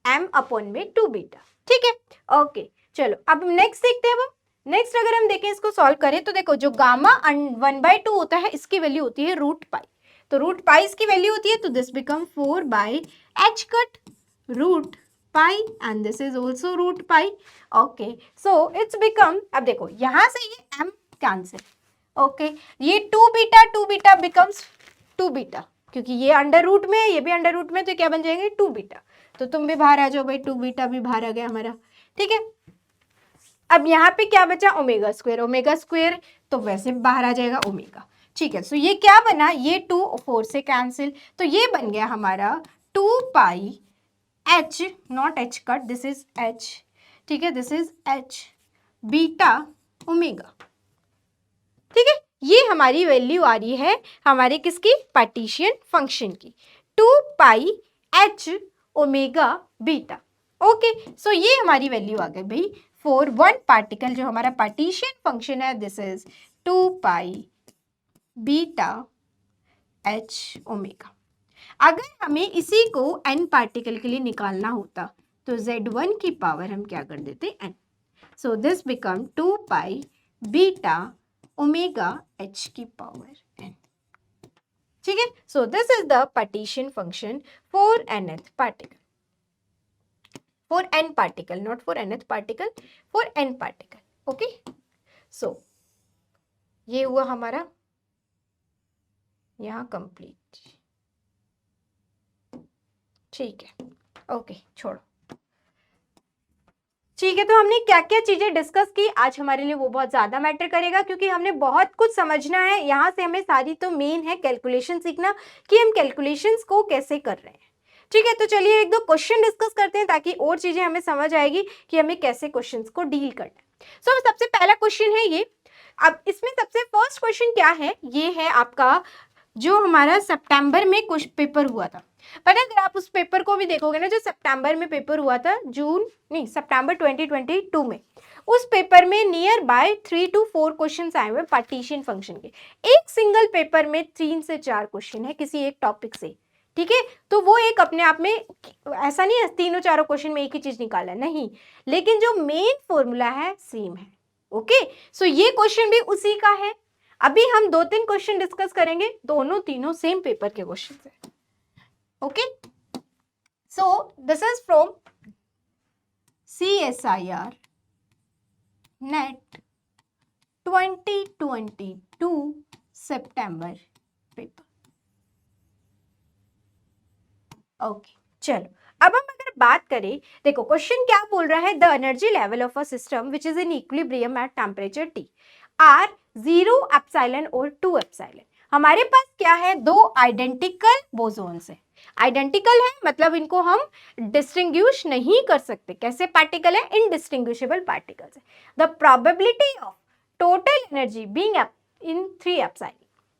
m अपॉन में 2 बीटा, ठीक है, ओके। चलो अब नेक्स्ट देखते हैं। वो नेक्स्ट अगर हम देखें इसको सॉल्व करें तो देखो जो गामा 1/2 होता है इसकी वैल्यू होती है रूट पाई, तो रूट पाई इसकी वैल्यू होती है, तो this become 4/h cut root pi and this is also root pi, okay. So it's become, अब देखो यहां से ये m कैंसिल, ओके, ये 2 बीटा बिकम्स 2 बीटा, क्योंकि ये अंडर रूट में है ये भी अंडर रूट में, तो क्या बन जाएंगे 2 बीटा, तो तुम भी बाहर आ जाओ भाई, 2 बीटा भी बाहर आ गया हमारा, ठीक है। अब यहाँ पे क्या बचा ओमेगा स्क्वायर तो वैसे बाहर आ जाएगा ओमेगा, ठीक है। सो ये क्या बना, ये 2 4 से कैंसिल, तो ये बन गया हमारा 2 पाई h, not h cut, this is h, ठीक है, this is h beta omega, ठीक है। ये हमारी वैल्यू आ रही है हमारी किसकी पार्टीशियन फंक्शन की 2 पाई h ओमेगा बीटा, ओके, सो ये हमारी वैल्यू आ गई भाई फॉर वन पार्टिकल। जो हमारा पार्टीशन फंक्शन है this is 2 pi beta H omega. अगर हमें इसी को n पार्टिकल के लिए निकालना होता तो z1 की पावर हम क्या कर देते n। So this become 2 pi beta omega h की पावर n। ठीक है, so this is the partition function for nth particle, for n particle, not for nth particle, for n particle. Okay, so ये हुआ हमारा यहाँ कंप्लीट। ठीक है, ओके छोड़ो। ठीक है, तो हमने क्या क्या चीजें डिस्कस की आज, हमारे लिए वो बहुत ज्यादा मैटर करेगा क्योंकि हमने बहुत कुछ समझना है। यहाँ से हमें सारी तो मेन है कैलकुलेशन सीखना कि हम कैलकुलेशंस को कैसे कर रहे हैं। ठीक है, तो चलिए एक दो क्वेश्चन डिस्कस करते हैं ताकि और चीजें हमें समझ आएगी कि हमें कैसे क्वेश्चंस को डील करना है। सो सबसे पहला क्वेश्चन है ये। अब इसमें सबसे फर्स्ट क्वेश्चन क्या है, ये है आपका जो हमारा सितंबर में कुछ पेपर हुआ था। पर अगर आप उस पेपर को भी देखोगे ना, जो सितंबर में पेपर हुआ था, सितंबर 2022 में, उस पेपर में नियर बाय 3 to 4 क्वेश्चंस आए हुए पार्टीशन फंक्शन के। एक सिंगल पेपर में 3 से 4 क्वेश्चन है किसी एक टॉपिक से। ठीक है, तो वो एक अपने आप में ऐसा नहीं है तीनों चारों क्वेश्चन में एक ही चीज निकाला, नहीं, लेकिन जो मेन फॉर्मूला है सेम है। ओके, सो ये क्वेश्चन भी उसी का है। अभी हम 2-3 क्वेश्चन डिस्कस करेंगे, दोनों तीनों सेम पेपर के क्वेश्चन है। Okay, so this is from CSIR net 2022 September paper. Okay, चलो अब हम अगर बात करें, देखो क्वेश्चन क्या बोल रहा है, the energy level of a system which is in equilibrium at temperature T are 0 epsilon और 2 एप्सिलॉन। हमारे पास क्या है, दो आइडेंटिकल बोसोन्स है। आइडेंटिकल है मतलब इनको हम डिस्टिंग्विश नहीं कर सकते, कैसे पार्टिकल है, इनडिस्टिंग्विशेबल पार्टिकल्स है। The probability of total energy being in 3 epsilon.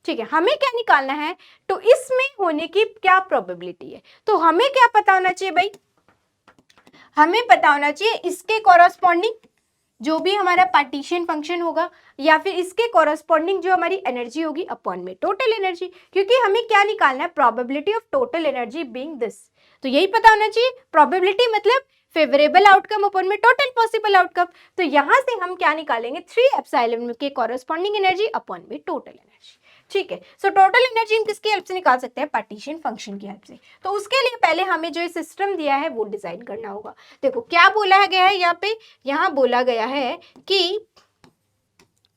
ठीक है, हमें क्या निकालना है, तो इसमें होने की क्या प्रोबेबिलिटी है, तो हमें क्या पता होना चाहिए भाई, हमें पता होना चाहिए इसके कॉरस्पॉन्डिंग जो भी हमारा पार्टीशन फंक्शन होगा या फिर इसके कॉरस्पॉन्डिंग जो हमारी एनर्जी होगी अपॉन में टोटल एनर्जी, क्योंकि हमें क्या निकालना है, probability of total energy being this. तो यही पता होना चाहिए, प्रोबेबिलिटी मतलब फेवरेबल आउटकम अपॉन में टोटल पॉसिबल आउटकम। तो यहां से हम क्या निकालेंगे, 3 एप्सिलॉन के कॉरस्पॉन्डिंग एनर्जी अपॉन में टोटल एनर्जी। ठीक है, सो टोटल एनर्जी हम किसकी हेल्प से निकाल सकते हैं, पार्टीशन फंक्शन की हेल्प से। तो उसके लिए पहले हमें जो सिस्टम दिया है वो डिजाइन करना होगा। देखो क्या बोला गया है यहाँ पे, यहाँ बोला गया है कि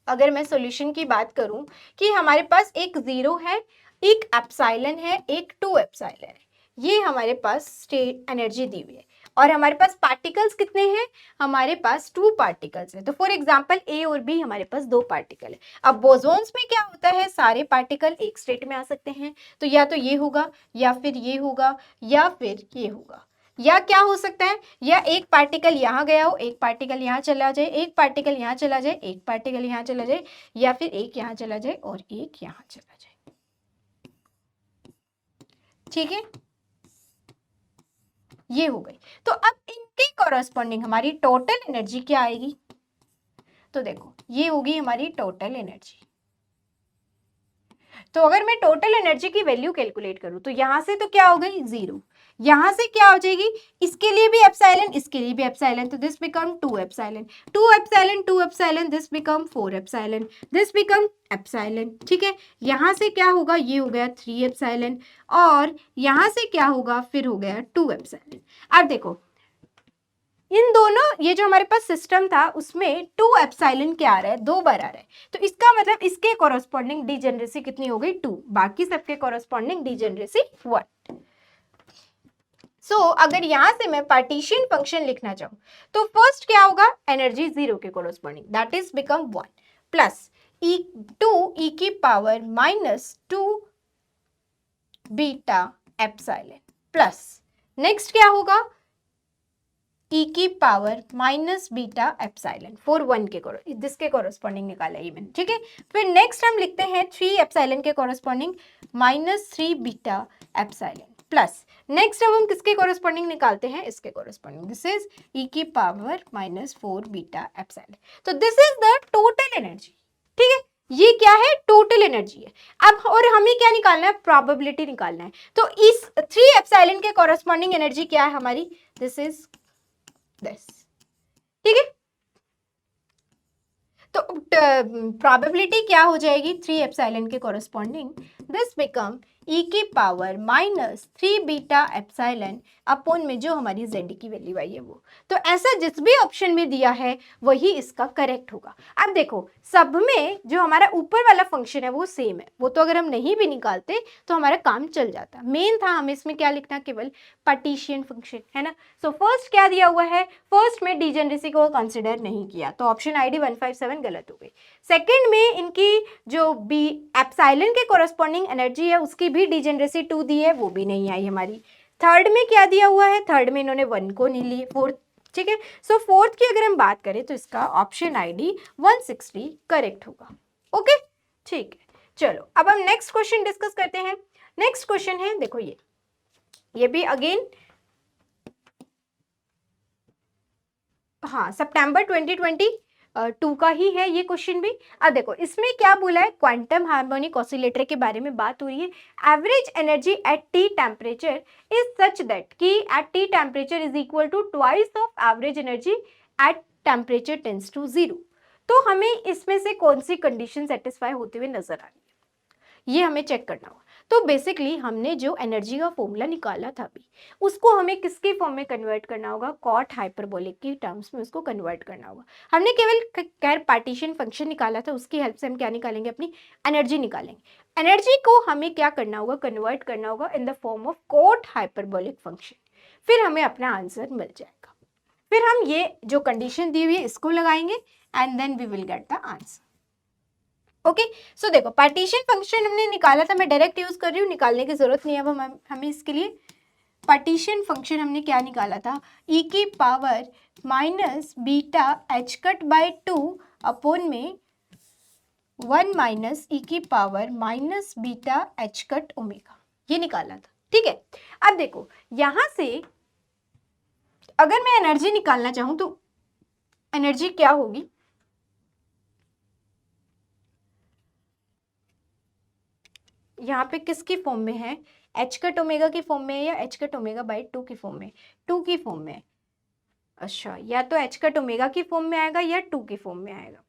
अगर मैं सॉल्यूशन की बात करूं कि हमारे पास एक 0 है, एक एप्सिलॉन है, एक 2 एप्सिलॉन है, ये हमारे पास स्टेट एनर्जी दी हुई है। और हमारे पास पार्टिकल्स कितने हैं, हमारे पास 2 पार्टिकल्स हैं। तो फॉर एग्जांपल A और B हमारे पास 2 पार्टिकल है। अब बोसोन्स में क्या होता है, सारे पार्टिकल एक स्टेट में आ सकते हैं, तो या तो ये होगा या फिर ये होगा या फिर ये होगा, या क्या हो सकता है, या एक पार्टिकल यहाँ गया हो, एक पार्टिकल यहाँ चला जाए, एक पार्टिकल यहाँ चला जाए, एक पार्टिकल यहाँ चला जाए, या फिर एक यहाँ चला जाए और एक यहाँ चला जाए। ठीक है, ये हो गई। तो अब इनके कॉरस्पॉन्डिंग हमारी टोटल एनर्जी क्या आएगी, तो देखो ये होगी हमारी टोटल एनर्जी। तो अगर मैं टोटल एनर्जी की वैल्यू कैलकुलेट करूं तो यहां से तो क्या हो गई 0, यहां से क्या हो जाएगी, इसके लिए भी एप्सिलॉन, इसके लिए भी एप्सिलॉन, तो this become 2 epsilon, 2 epsilon 2 epsilon, this become 4 epsilon, this become epsilon. ठीक है, यहां से क्या होगा, ये हो गया 3 एप्सिलॉन, और यहां से क्या होगा, फिर हो गया 2 एप्सिलॉन। अब देखो इन दोनों, ये जो हमारे पास सिस्टम था उसमें 2 एप्सिलॉन क्या आ रहा है, 2 बार आ रहा है, तो इसका मतलब इसके कॉरस्पॉन्डिंग डिजेनरेसी कितनी हो गई, 2, बाकी सबके कॉरस्पॉन्डिंग डिजेनरेसी 1। सो अगर यहां से मैं पार्टीशन फंक्शन लिखना चाहूं तो फर्स्ट क्या होगा, एनर्जी 0 के corresponding, that is become 1 plus E2 e की power -2 beta epsilon plus next क्या होगा, e की power minus beta epsilon for 1 के जिसके कॉरस्पॉन्डिंग निकाला है मैंने। ठीक है, फिर नेक्स्ट हम लिखते हैं 3 एप्सिलॉन के corresponding -3 beta epsilon plus next अब हम किसके कोरस्पॉन्डिंग निकालते हैं, इसके कोरस्पॉन्डिंग, दिस इज e की पावर माइनस 4 बीटा एप्सिलॉन। तो this is the total energy, ठीक है, ये क्या है, टोटल एनर्जी है। अब और हमें क्या निकालना है, प्रोबेबिलिटी निकालना है। तो इस 3 एप्सिलॉन के कोरस्पॉन्डिंग एनर्जी क्या है हमारी, दिस इज दिस, ठीक है। तो प्रोबेबिलिटी क्या हो जाएगी 3 एप्सिलॉन के कोरस्पॉन्डिंग, दिस बिकम e की power minus 3 beta epsilon upon में जो हमारी z की वैल्यू आई है वो। तो ऐसा जिस भी ऑप्शन में दिया है वही इसका करेक्ट होगा। अब देखो सब में जो हमारा ऊपर वाला फंक्शन है वो सेम है, वो तो अगर हम नहीं भी निकालते तो हमारा काम चल जाता। मेन था हमें इसमें क्या लिखना, केवल पार्टीशियन फंक्शन, है ना। सो फर्स्ट क्या दिया हुआ है, फर्स्ट में डिजेनरेसी को कंसिडर नहीं किया, तो ऑप्शन आईडी 157 गलत हो गई। सेकंड में इनकी जो बी एप्सिलॉन के कोरस्पॉन्डिंग एनर्जी है उसकी भी डिजेनरेसी 2 दी है, वो भी नहीं आई हमारी। थर्ड में क्या दिया हुआ है, थर्ड में इन्होंने 1 को नहीं लिए, फोर्थ, ठीक है। सो फोर्थ की अगर हम बात करें तो इसका ऑप्शन आईडी 160 करेक्ट होगा। ओके, ठीक है। चलो अब हम नेक्स्ट क्वेश्चन डिस्कस करते हैं। नेक्स्ट क्वेश्चन है, देखो ये भी अगेन हाँ सितंबर 2022 का ही है ये क्वेश्चन भी। अब देखो इसमें क्या बोला है, क्वांटम हार्मोनिक ऑसिलेटर के बारे में बात हो रही है। Average energy at T temperature is such that कि at T temperature is equal to twice of average energy at temperature tends to 0। तो हमें इसमें से कौन सी कंडीशन सेटिस्फाई होते हुए नजर आ रही है, ये हमें चेक करना होगा। तो बेसिकली हमने जो एनर्जी का फॉर्मूला निकाला था अभी, उसको हमें किसके फॉर्म में कन्वर्ट करना होगा, कॉट हाइपरबोलिक की टर्म्स में उसको कन्वर्ट करना होगा। हमने केवल कैर पार्टीशन फंक्शन निकाला था, उसकी हेल्प से हम क्या निकालेंगे, अपनी एनर्जी निकालेंगे। एनर्जी को हमें क्या करना होगा, कन्वर्ट करना होगा in the form of cot hyperbolic function, फिर हमें अपना आंसर मिल जाएगा। फिर हम ये जो कंडीशन दी हुई है इसको लगाएंगे and then we will get the answer. Okay, so देखो पार्टीशन फंक्शन हमने निकाला था, मैं डायरेक्ट यूज कर रही हूँ, निकालने की जरूरत नहीं है अब हमें इसके लिए। पार्टीशन फंक्शन हमने क्या निकाला था, e की power minus beta H cut by 2 upon में 1 माइनस e की power minus beta H cut omega, ये निकाला था, ठीक है। अब देखो यहां से अगर मैं एनर्जी निकालना चाहूं तो एनर्जी क्या होगी, यहाँ पे किसकी फॉर्म में है, एच कट ओमेगा की फॉर्म में है या एच कट ओमेगा बाई 2 की फॉर्म में, 2 की फॉर्म में। अच्छा, या तो एच कट ओमेगा की फॉर्म में आएगा या 2 की फॉर्म में आएगा।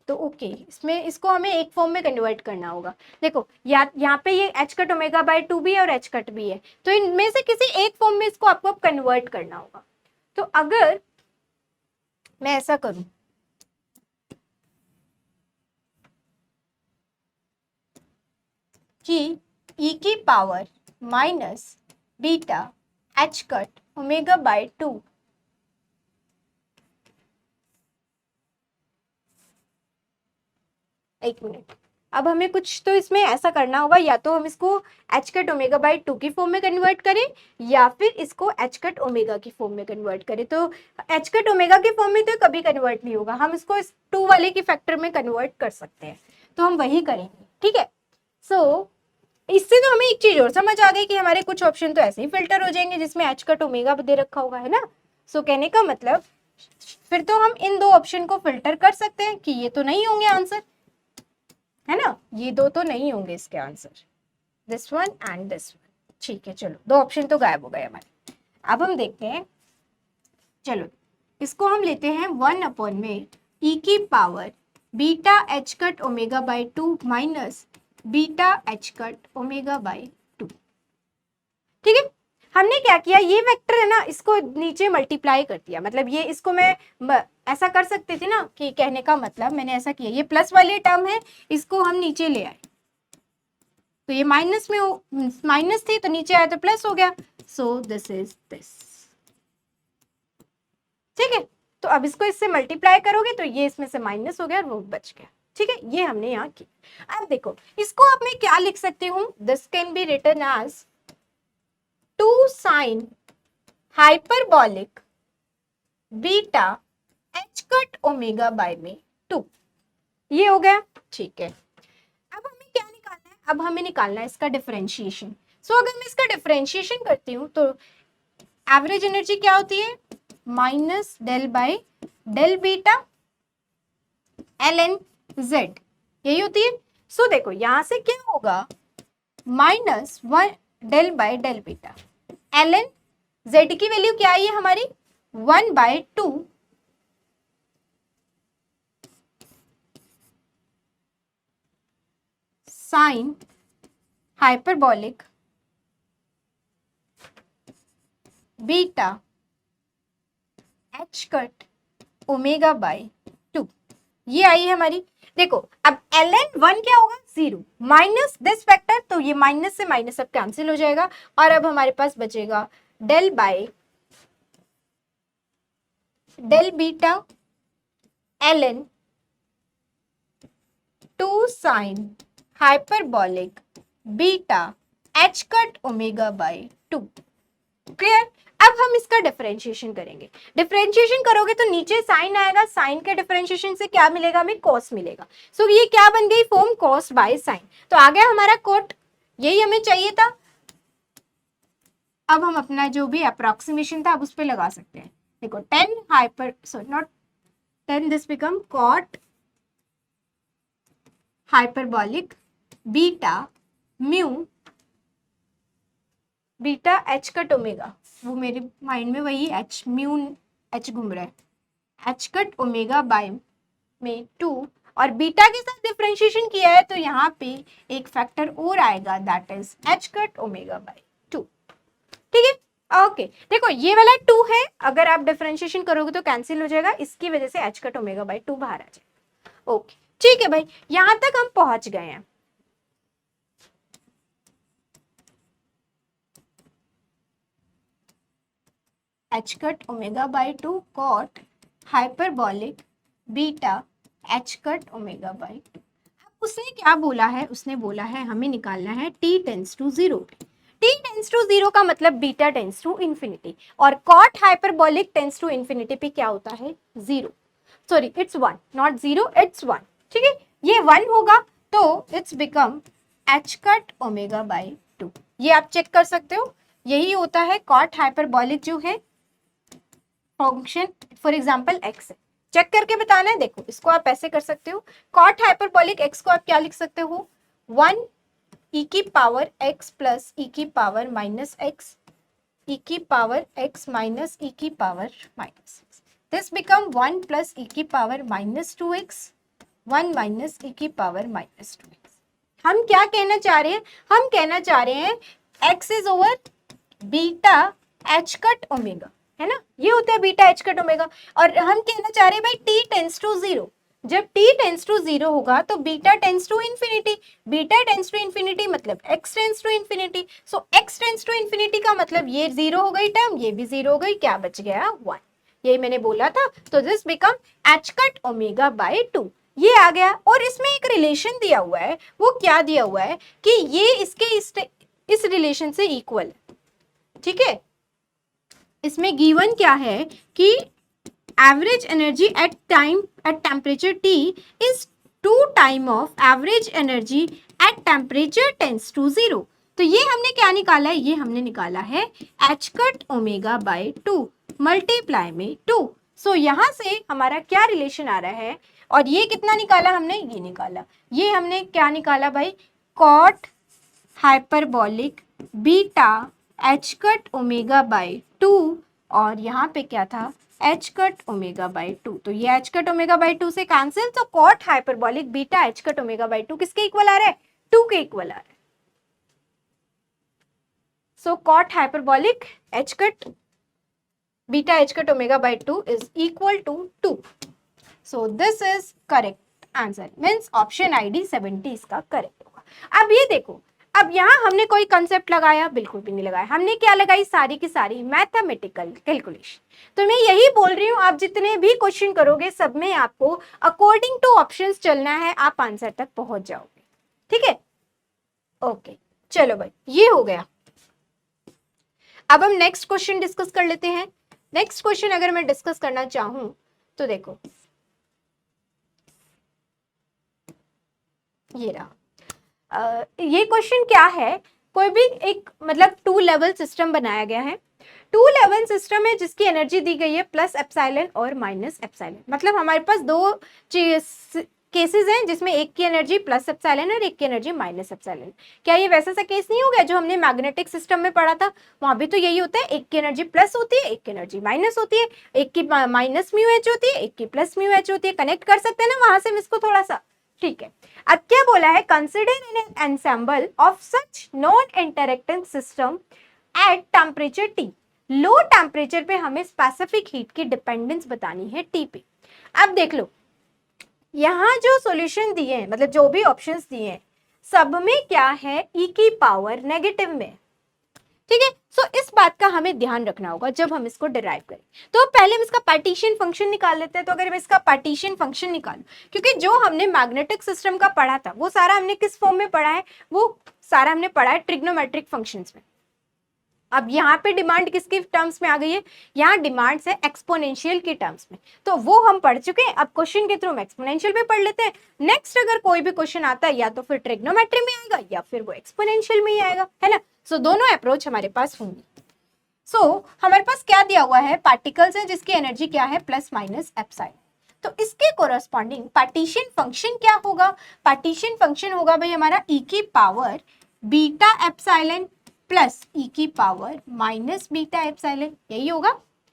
तो ओके, इसमें इसको हमें एक फॉर्म में कन्वर्ट करना होगा। देखो यहाँ पे ये एच कट ओमेगा बाई 2 भी है और एच कट भी है, तो इनमें से किसी एक फॉर्म में इसको आपको कन्वर्ट करना होगा। तो अगर मैं ऐसा करूं कि e की power minus beta H cut omega by 2 एक मिनट, अब हमें कुछ तो इसमें ऐसा करना होगा, या तो हम इसको एच कट ओमेगा बाई 2 की फॉर्म में कन्वर्ट करें या फिर इसको एच कट ओमेगा की फॉर्म में कन्वर्ट करें। तो एच कट ओमेगा की फॉर्म में तो कभी कन्वर्ट नहीं होगा, हम इसको इस 2 वाले की फैक्टर में कन्वर्ट कर सकते हैं, तो हम वही करेंगे, ठीक है। सो इससे तो हमें एक चीज और समझ आ गई कि हमारे कुछ ऑप्शन तो ऐसे ही फिल्टर हो जाएंगे जिसमें एच कट ओमेगा दे रखा होगा, है ना। सो कहने का मतलब फिर तो हम इन दो ऑप्शन को फिल्टर कर सकते हैं कि ये तो नहीं होंगे आंसर, है ना, ये दो तो नहीं होंगे इसके answer, this one and this one, ठीक है। चलो दो ऑप्शन तो गायब हो गए हमारे। अब हम देखते हैं, चलो इसको हम लेते हैं 1 अपॉन में e की power beta H cut omega by 2 minus beta H cut omega by 2, ठीक है। हमने क्या किया, ये वेक्टर है ना, इसको नीचे मल्टीप्लाई कर दिया, मतलब ये इसको मैं ऐसा कर सकते थे ना, कि कहने का मतलब मैंने ऐसा किया, ये प्लस वाली टर्म है इसको हम नीचे ले आए, तो ये माइनस में माइनस थी तो नीचे आया तो प्लस हो गया, सो दिस इज दिस, ठीक है। तो अब इसको इससे मल्टीप्लाई करोगे तो ये इसमें से माइनस हो गया और वो बच गया, ठीक है। ये हमने यहाँ किया। अब देखो इसको अब मैं क्या लिख सकती हूँ, this can be written as 2 sine hyperbolic beta H cut omega by में 2, ये हो गया, ठीक है। अब हमें क्या निकालना है, अब हमें निकालना है इसका डिफरेंशिएशन। सो अगर मैं इसका डिफरेंशिएशन करती हूँ तो एवरेज एनर्जी क्या होती है, minus del by del beta L N Z, यही होती है। सो देखो यहां से क्या होगा, minus one del by del beta L N Z की वैल्यू क्या आई है हमारी 1/2 sine hyperbolic beta H cut omega by 2, ये आई है हमारी। देखो अब एल एन वन क्या होगा, 0 माइनस दिस फैक्टर, तो ये माइनस से माइनस अब कैंसिल हो जाएगा और अब हमारे पास बचेगा del by del beta L N 2 sine hyperbolic beta H cut omega by 2। Clear. अब हम इसका डिफरेंशिएशन करेंगे। डिफरेंशिएशन करोगे तो नीचे साइन आएगा, साइन के डिफरेंशिएशन से क्या मिलेगा, हमें कॉस मिलेगा। सो ये क्या बन गई, फॉर्म कॉस बाय साइन, तो आ गया हमारा कोट, यही हमें चाहिए था। अब हम अपना जो भी अप्रोक्सीमेशन था अब उस पर लगा सकते हैं। देखो 10 hyper sorry not 10, this become cot hyperbolic beta mu beta H cut omega, वो मेरे माइंड में वही एच म्यू एच घूम रहा है, एच कट ओमेगा बाय में 2 और बीटा के साथ डिफरेंशिएशन किया है तो यहाँ पे एक फैक्टर और आएगा that is H cut omega by 2। ठीक है, ओके। देखो ये वाला 2 है, अगर आप डिफरेंशिएशन करोगे तो कैंसिल हो जाएगा, इसकी वजह से एच कट ओमेगा बाय 2 बाहर आ जाएगा। ओके ठीक है भाई, यहां तक हम पहुंच गए हैं। H cut omega by 2 cot hyperbolic beta H cut omega by 2। उसने क्या बोला है, उसने बोला है हमें निकालना है t टेंस टू 0 पे। t टेंस टू 0 का मतलब बीटा टेंस टू इंफिनिटी, और cot hyperbolic tends to infinity पे क्या होता है, 0, सॉरी इट्स 1, नॉट 0 इट्स 1। ठीक है, ये 1 होगा तो it's become H cut omega by 2। ये आप चेक कर सकते हो, यही होता है कॉट हाइपरबॉलिक जो है फंक्शन, फॉर एग्जांपल x है, चेक करके बताना है। देखो इसको आप ऐसे कर सकते हो, कॉट हाइपरबॉलिक x को आप क्या लिख सकते हो, 1 e की पावर x प्लस e की पावर माइनस x, e की पावर x माइनस e की power minus x, this become 1 plus e की power minus 2x 1 minus e की पावर माइनस 2x। हम क्या कहना चाह रहे हैं, हम कहना चाह रहे हैं x is over beta H cut omega, है ना, ये होता है बीटा एच कट ओमेगा। और हम कहना चाह रहे हैं भाई t टेंस टू 0, जब t टेंस टू 0 होगा तो beta tends to infinity, beta tends to infinity मतलब x tends to infinity, so x tends to infinity का मतलब ये 0 हो गई टर्म, ये भी 0 हो गई, क्या बच गया 1, यही मैंने बोला था। तो this become H cut omega by 2, ये आ गया। और इसमें एक रिलेशन दिया हुआ है, वो क्या दिया हुआ है कि ये इसके इस रिलेशन से इक्वल है। ठीक है, इसमें गिवन क्या है कि average energy at temperature T is 2 time of average energy at temperature tends to 0। तो ये हमने क्या निकाला है, ये हमने निकाला है H cut omega by 2 multiply में 2। सो यहाँ से हमारा क्या रिलेशन आ रहा है, और ये कितना निकाला हमने, ये निकाला, ये हमने क्या निकाला भाई, cot hyperbolic beta H cut omega by 2, और यहाँ पे क्या था एच कट ओमेगा बाय 2, तो ये एच कट ओमेगा बाय 2 से कैंसिल, तो cot hyperbolic beta H cut omega by 2 किसके इक्वल आ रहा है, 2 के इक्वल आ रहा है। So cot hyperbolic h cut beta H cut omega by 2 is equal to 2। So this is correct answer, means option ID 70 इसका करेक्ट होगा। अब ये देखो, अब यहाँ हमने कोई कंसेप्ट लगाया, बिल्कुल भी नहीं लगाया, हमने क्या लगाई, सारी की सारी मैथमेटिकल कैलकुलेशन। तो मैं यही बोल रही हूँ, आप जितने भी क्वेश्चन करोगे सब में आपको अकॉर्डिंग टू ऑप्शंस चलना है, आप आंसर तक पहुंच जाओगे। ठीक है, ओके चलो भाई ये हो गया। अब हम नेक्स्ट क्वेश्चन डिस्कस कर लेते हैं। नेक्स्ट क्वेश्चन अगर मैं डिस्कस करना चाहूं तो देखो ये रहा। ये क्वेश्चन क्या है कोई भी एक मतलब 2 लेवल सिस्टम बनाया गया है, 2 लेवल सिस्टम है जिसकी एनर्जी दी गई है प्लस एप्सिलॉन और माइनस एप्सिलॉन। मतलब हमारे पास दो केसेस हैं जिसमें एक की एनर्जी प्लस एप्सिलॉन और एक की एनर्जी माइनस एप्सिलॉन। क्या ये वैसा सा केस नहीं हो गया जो हमने मैग्नेटिक सिस्टम में पढ़ा था? वहां भी तो यही होता है, एक की एनर्जी प्लस होती है, एक की एनर्जी माइनस होती है, एक की माइनस म्यू एच होती है, एक की प्लस म्यू एच होती है। कनेक्ट कर सकते हैं ना वहां से इसको थोड़ा सा, ठीक है। अब क्या बोला है, consider in an ensemble of such non interacting system at temperature T. Low temperature पे हमें स्पेसिफिक हीट की डिपेंडेंस बतानी है टी पे। अब देख लो, यहाँ जो सॉल्यूशन दिए हैं, मतलब जो भी ऑप्शंस दिए हैं, सब में क्या है, ई की पावर नेगेटिव में, ठीक है। सो इस बात का हमें ध्यान रखना होगा जब हम इसको डिराइव करें। तो पहले हम इसका पार्टीशन फंक्शन निकाल लेते हैं। तो अगर हम इसका पार्टीशन फंक्शन निकालो, क्योंकि जो हमने मैग्नेटिक सिस्टम का पढ़ा था वो सारा हमने किस फॉर्म में पढ़ा है, वो सारा हमने पढ़ा है ट्रिग्नोमेट्रिक फंक्शंस में। अब यहाँ पे डिमांड किसकी टर्म्स में आ गई है, यहाँ डिमांड्स है एक्सपोनेंशियल के टर्म्स में, तो वो हम पढ़ चुके हैं। अब क्वेश्चन के थ्रू हम एक्सपोनेंशियल पे पढ़ लेते हैं। नेक्स्ट अगर कोई भी क्वेश्चन आता है या तो फिर ट्रिग्नोमेट्री में आएगा या फिर वो एक्सपोनेंशियल में ही आएगा, है ना। सो दोनों अप्रोच हमारे पास होंगी। सो हमारे पास क्या दिया हुआ है, पार्टिकल्स है जिसकी एनर्जी क्या है, प्लस माइनस एप्सिलॉन। तो इसके कोरस्पॉन्डिंग पार्टीशन फंक्शन क्या होगा, पार्टीशन फंक्शन होगा भाई हमारा ई की power beta epsilon plus e की पावर माइनस बीटा एप्सिलॉन, यही होगा,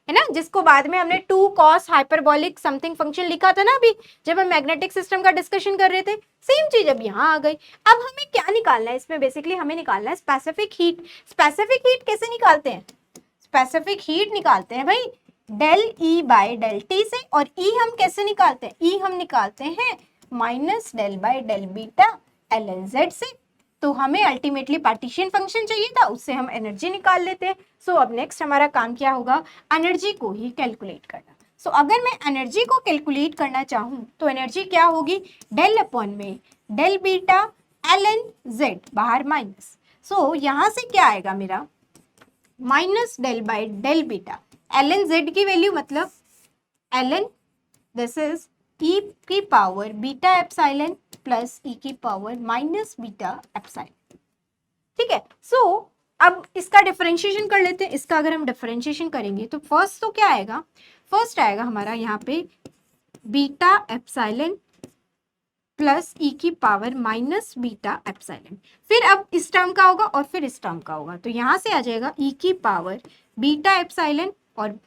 है ना। जिसको बाद में हमने 2 cos हाइपरबोलिक समथिंग फंक्शन लिखा था ना अभी जब हम मैग्नेटिक सिस्टम का डिस्कशन कर रहे थे, सेम चीज अब यहाँ आ गई। अब हमें क्या निकालना है इसमें, बेसिकली हमें निकालना है स्पेसिफिक हीट। स्पेसिफिक हीट कैसे निकालते हैं, स्पेसिफिक हीट निकालते हैं भाई del E by del T से, और ई हम कैसे निकालते हैं, ई हम निकालते हैं minus del by del beta L N Z से। तो हमें अल्टीमेटली पार्टीशन फंक्शन चाहिए था, उससे हम एनर्जी निकाल लेते हैं। सो अब नेक्स्ट हमारा काम क्या होगा, एनर्जी को ही कैलकुलेट करना। सो अगर मैं एनर्जी को कैलकुलेट करना चाहूँ तो एनर्जी क्या होगी, डेल अपॉन में del beta L N Z, बाहर माइनस। सो यहाँ से क्या आएगा मेरा, minus del by del beta L N Z की वैल्यू, मतलब L N this is e की power beta epsilon plus e की पावर माइनस बीटा एप्सिलॉन, ठीक है। सो अब इसका डिफरेंशिएशन कर लेते हैं। इसका अगर हम डिफरेंशिएशन करेंगे तो फर्स्ट तो क्या आएगा, फर्स्ट आएगा हमारा यहाँ पे बीटा एप्सिलॉन प्लस ई की पावर माइनस बीटा एप्सिलॉन। फिर अब इस टर्म का होगा और फिर इस टर्म का होगा, तो यहाँ से आ जाएगा ई की पावर बीटा एप्सिलॉन और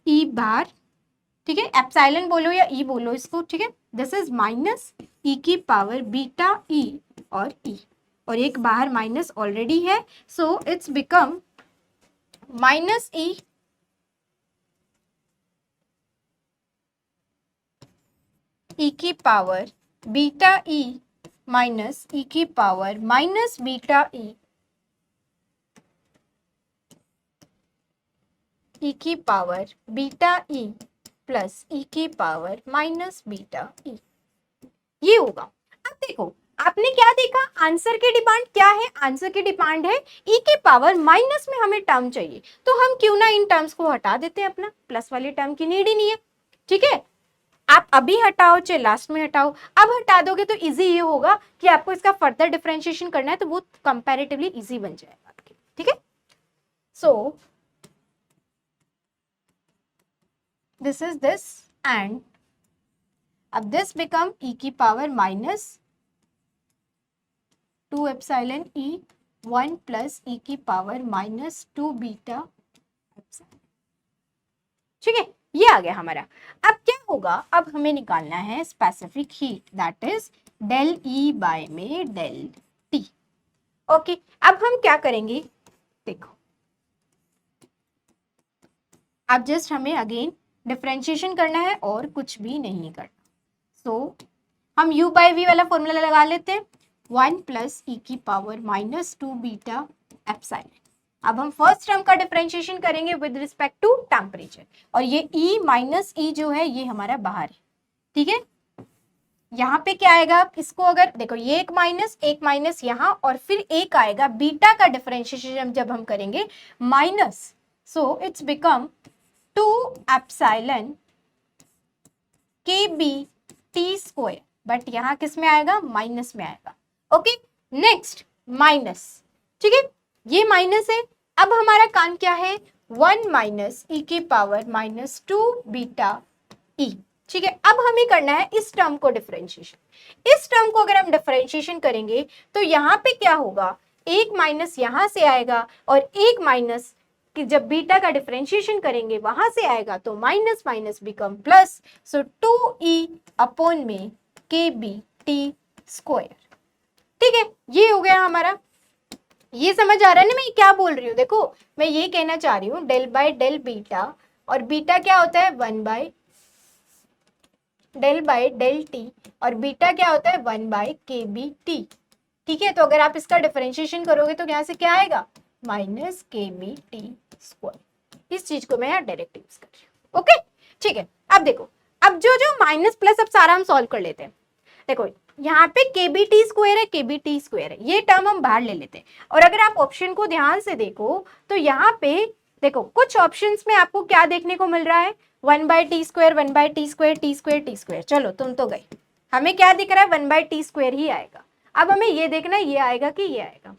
ई बार, ठीक है। एप्सिलॉन बोलो या ई बोलो इसको, ठीक है। दिस इज माइनस ई की पावर बीटा ई और ई, और एक बाहर माइनस ऑलरेडी है, सो इट्स बिकम माइनस ई की पावर बीटा ई माइनस ई की पावर माइनस बीटा ई की power beta E plus e की पावर माइनस बीटा ई, ये होगा। अब देखो आपने क्या देखा, आंसर की डिमांड क्या है, आंसर की डिमांड है ई की पावर माइनस में हमें टर्म चाहिए, तो हम क्यों ना इन टर्म्स को हटा देते हैं, अपना प्लस वाले टर्म की नीड ही नहीं है, ठीक है। आप अभी हटाओ चाहे लास्ट में हटाओ, अब हटा दोगे तो इजी ये होगा कि आपको इसका फर्दर डिफरेंशिएशन करना है तो वो कंपैरेटिवली इजी बन जाएगा आपके, ठीक है। So this is this and अब दिस बिकम ई की पावर माइनस 2 एप्सिलॉन ई 1 प्लस ई की पावर माइनस 2 बीटा एप्सिलॉन, ठीक है। ये आ गया हमारा। अब क्या होगा, अब हमें निकालना है specific heat, that is del E by में डेल टी, ओके। अब हम क्या करेंगे, देखो अब जस्ट हमें अगेन डिफरेंशिएशन करना है और कुछ भी नहीं करना। सो हम u बाय v वाला फॉर्मूला लगा लेते हैं, 1 प्लस ई की पावर माइनस 2 बीटा एप्सिलॉन। अब हम फर्स्ट टर्म का डिफरेंशिएशन करेंगे विद रिस्पेक्ट टू टेम्परेचर, और ये E माइनस ई जो है ये हमारा बाहर है, ठीक है। यहाँ पे क्या आएगा, इसको अगर देखो ये एक माइनस यहाँ, और फिर एक आएगा बीटा का डिफरेंशिएशन जब हम करेंगे minus, so it's become 2 epsilon के बी टी स्क्वायर, बट यहाँ किस में आएगा, माइनस में आएगा, ओके। नेक्स्ट माइनस ठीक है, ये माइनस है। अब हमारा काम क्या है, 1 माइनस ई की पावर माइनस 2 बीटा ई। ठीक है, अब हमें करना है इस टर्म को डिफरेंशिएशन। इस टर्म को अगर हम डिफरेंशिएशन करेंगे तो यहाँ पे क्या होगा, एक माइनस यहाँ से आएगा और एक माइनस कि जब बीटा का डिफरेंशिएशन करेंगे वहां से आएगा, तो माइनस माइनस बिकम प्लस, सो 2e अपॉन में के बी टी स्क्वायर। ठीक है, ये हो गया हमारा। ये समझ आ रहा है ना मैं क्या बोल रही हूँ? देखो मैं ये कहना चाह रही हूँ डेल बाय डेल बीटा, और बीटा क्या होता है 1 बाय डेल टी, और बीटा क्या होता है 1 बाय के बी टी। ठीक है, तो अगर आप इसका डिफरेंशिएशन करोगे तो यहाँ से क्या आएगा, minus K B T square. इस चीज को मैं यहाँ डायरेक्ट यूज कर रही हूँ। ओके, ठीक है। अब देखो, अब जो जो माइनस प्लस अब सारा हम सॉल्व कर लेते हैं। देखो यहाँ पे के बी टी स्क्वायर है, के बी टी स्क्वायर है, ये टर्म हम बाहर ले लेते हैं। और अगर आप ऑप्शन को ध्यान से देखो तो यहाँ पे देखो कुछ ऑप्शंस में आपको क्या देखने को मिल रहा है, 1 by T square, 1 by T square, T square, T square. चलो तुम तो गए, हमें क्या दिख रहा है, 1 बाय टी स्क्वायर ही आएगा। अब हमें ये देखना है ये आएगा कि ये आएगा।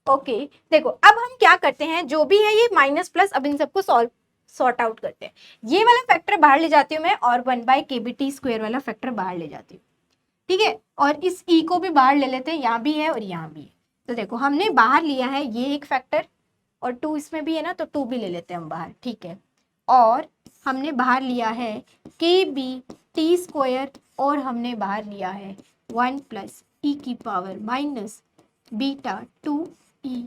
ओके देखो अब हम क्या करते हैं, जो भी है ये माइनस प्लस, अब इन सबको सॉर्ट आउट करते हैं। ये वाला फैक्टर बाहर ले जाती हूँ मैं, और 1 बाय के बी टी स्क्वायर वाला फैक्टर बाहर ले जाती हूँ। ठीक है, और इस ई को भी बाहर ले लेते हैं, यहाँ भी है और यहाँ भी है। तो देखो हमने बाहर लिया है ये एक फैक्टर, और 2 इसमें भी है ना, तो 2 भी ले लेते हैं हम बाहर। ठीक है, और हमने बाहर लिया है के बी टी स्क्वायर, और हमने बाहर लिया है 1 प्लस ई की पावर माइनस बीटा 2 ई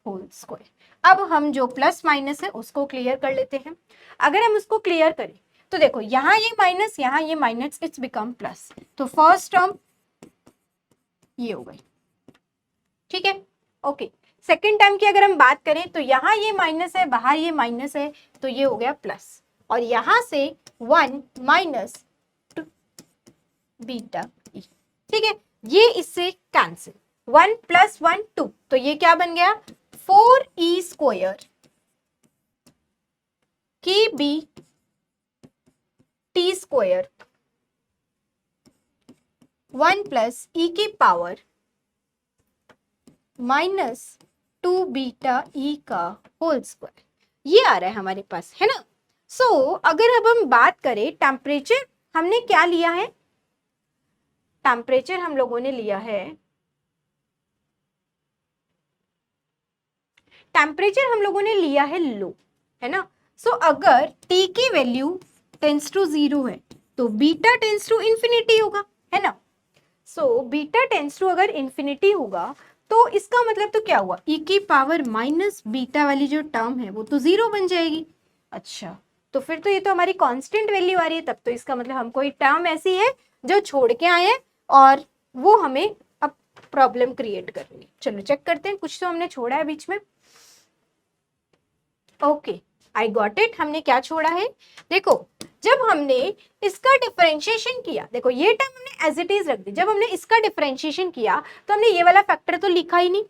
होल स्क्वायर। अब हम जो प्लस माइनस है उसको क्लियर कर लेते हैं। अगर हम उसको क्लियर करें तो देखो यहाँ ये माइनस, यहाँ ये माइनस, इट्स बिकम प्लस। तो फर्स्ट टर्म ये हो गई। ठीक है, ओके। सेकेंड टर्म की अगर हम बात करें तो यहाँ ये माइनस है, बाहर ये माइनस है, तो ये हो गया प्लस, और यहाँ से 1 माइनस बीटा ई। ठीक है, ये इससे कैंसिल, 1 प्लस 1 2, तो ये क्या बन गया 4e स्क्वायर के B T square 1 plus e की पावर माइनस 2 बीटा ई का होल स्क्वायर। ये आ रहा है हमारे पास, है ना। सो अगर अब हम बात करें टेम्परेचर, हमने क्या लिया है, टेम्परेचर हम लोगों ने लिया है, टेम्परेचर हम लोगों ने लिया है लो, है ना। सो अगर T की वैल्यू टेंस टू 0 है तो बीटा टेंस टू इंफिनिटी होगा, है ना। सो बीटा टेंस टू अगर इंफिनिटी होगा तो इसका मतलब तो क्या हुआ, e की पावर माइनस बीटा वाली जो टर्म है वो तो 0 बन जाएगी। अच्छा, तो फिर तो ये तो हमारी कांस्टेंट वैल्यू आ रही है, तब तो इसका मतलब हम कोई टर्म ऐसी है जो छोड़ के आए हैं और वो हमें अब प्रॉब्लम क्रिएट कर रही है। चलो चेक करते हैं, कुछ तो हमने छोड़ा है बीच में। ओके आई गॉट इट, हमने क्या छोड़ा है, देखो जब हमने इसका डिफरेंशिएशन किया, देखो ये टर्म हमने एज इट इज रख दी, जब हमने इसका डिफरेंशिएशन किया तो हमने ये वाला फैक्टर तो लिखा ही नहीं।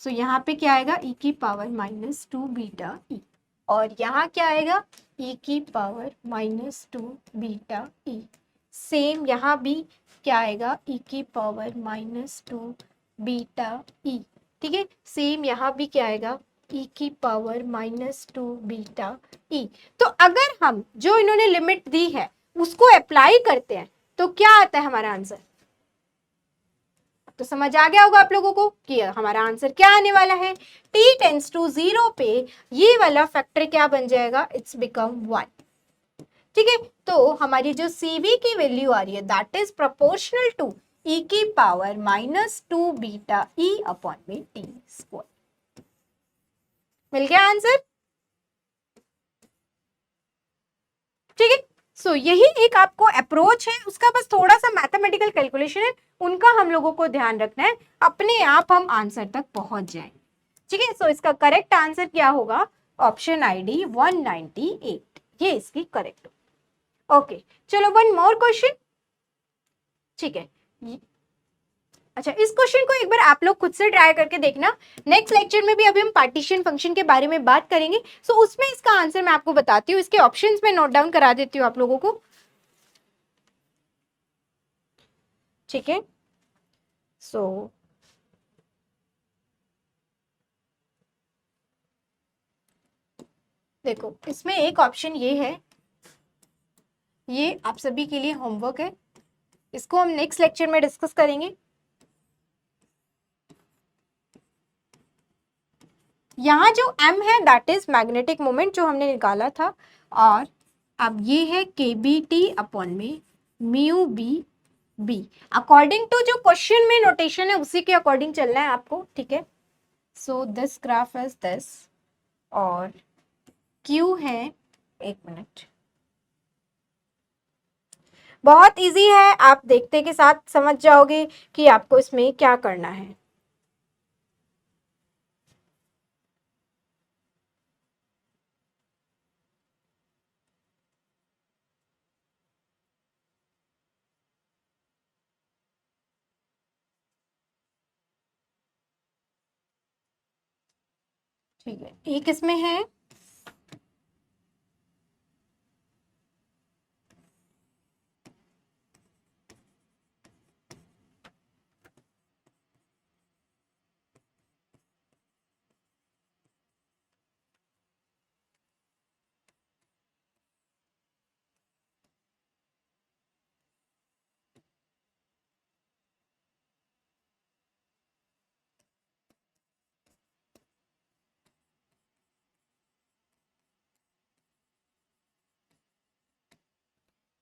सो यहाँ पे क्या आएगा, e की पावर माइनस 2 बीटा ई, और यहाँ क्या आएगा e की पावर माइनस 2 बीटा ई। सेम यहाँ भी क्या आएगा, e की पावर माइनस 2 बीटा ई। ठीक है, सेम यहाँ भी क्या आएगा, e की पावर माइनस 2 बीटा ई। तो अगर हम जो इन्होंने लिमिट दी है उसको अप्लाई करते हैं तो क्या आता है हमारा आंसर, तो समझ आ गया होगा आप लोगों को कि हमारा आंसर क्या आने वाला है। t टेंस टू 0 पे ये वाला फैक्टर क्या बन जाएगा, इट्स बिकम 1। ठीक है, तो हमारी जो CV की वैल्यू आ रही है that is proportional to e की power minus 2 beta E upon में टी स्क्वायर। मिल गया आंसर। ठीक है, सो यही एक आपको अप्रोच है, उसका बस थोड़ा सा मैथमेटिकल कैलकुलेशन है, उनका हम लोगों को ध्यान रखना है, अपने आप हम आंसर तक पहुंच जाएंगे। ठीक है, सो इसका करेक्ट आंसर क्या होगा, ऑप्शन ID 198, ये इसकी करेक्ट। ओके चलो वन मोर क्वेश्चन। ठीक है, अच्छा इस क्वेश्चन को एक बार आप लोग खुद से ट्राई करके देखना। नेक्स्ट लेक्चर में भी अभी हम पार्टीशन फंक्शन के बारे में बात करेंगे, सो उसमें इसका आंसर मैं आपको बताती हूँ, इसके ऑप्शंस में नोट डाउन करा देती हूँ आप लोगों को। ठीक है। सो देखो इसमें एक ऑप्शन ये है, ये आप सभी के लिए होमवर्क है, इसको हम नेक्स्ट लेक्चर में डिस्कस करेंगे। यहाँ जो m है दैट इज मैग्नेटिक मोमेंट जो हमने निकाला था, और अब ये है kbt अपॉन में mu B B. According to जो क्वेश्चन में नोटेशन है उसी के अकॉर्डिंग चलना है आपको, ठीक है। So this graph is this, और Q है, एक मिनट, बहुत इजी है, आप देखते के साथ समझ जाओगे कि आपको इसमें क्या करना है। ठीक है, एक इसमें है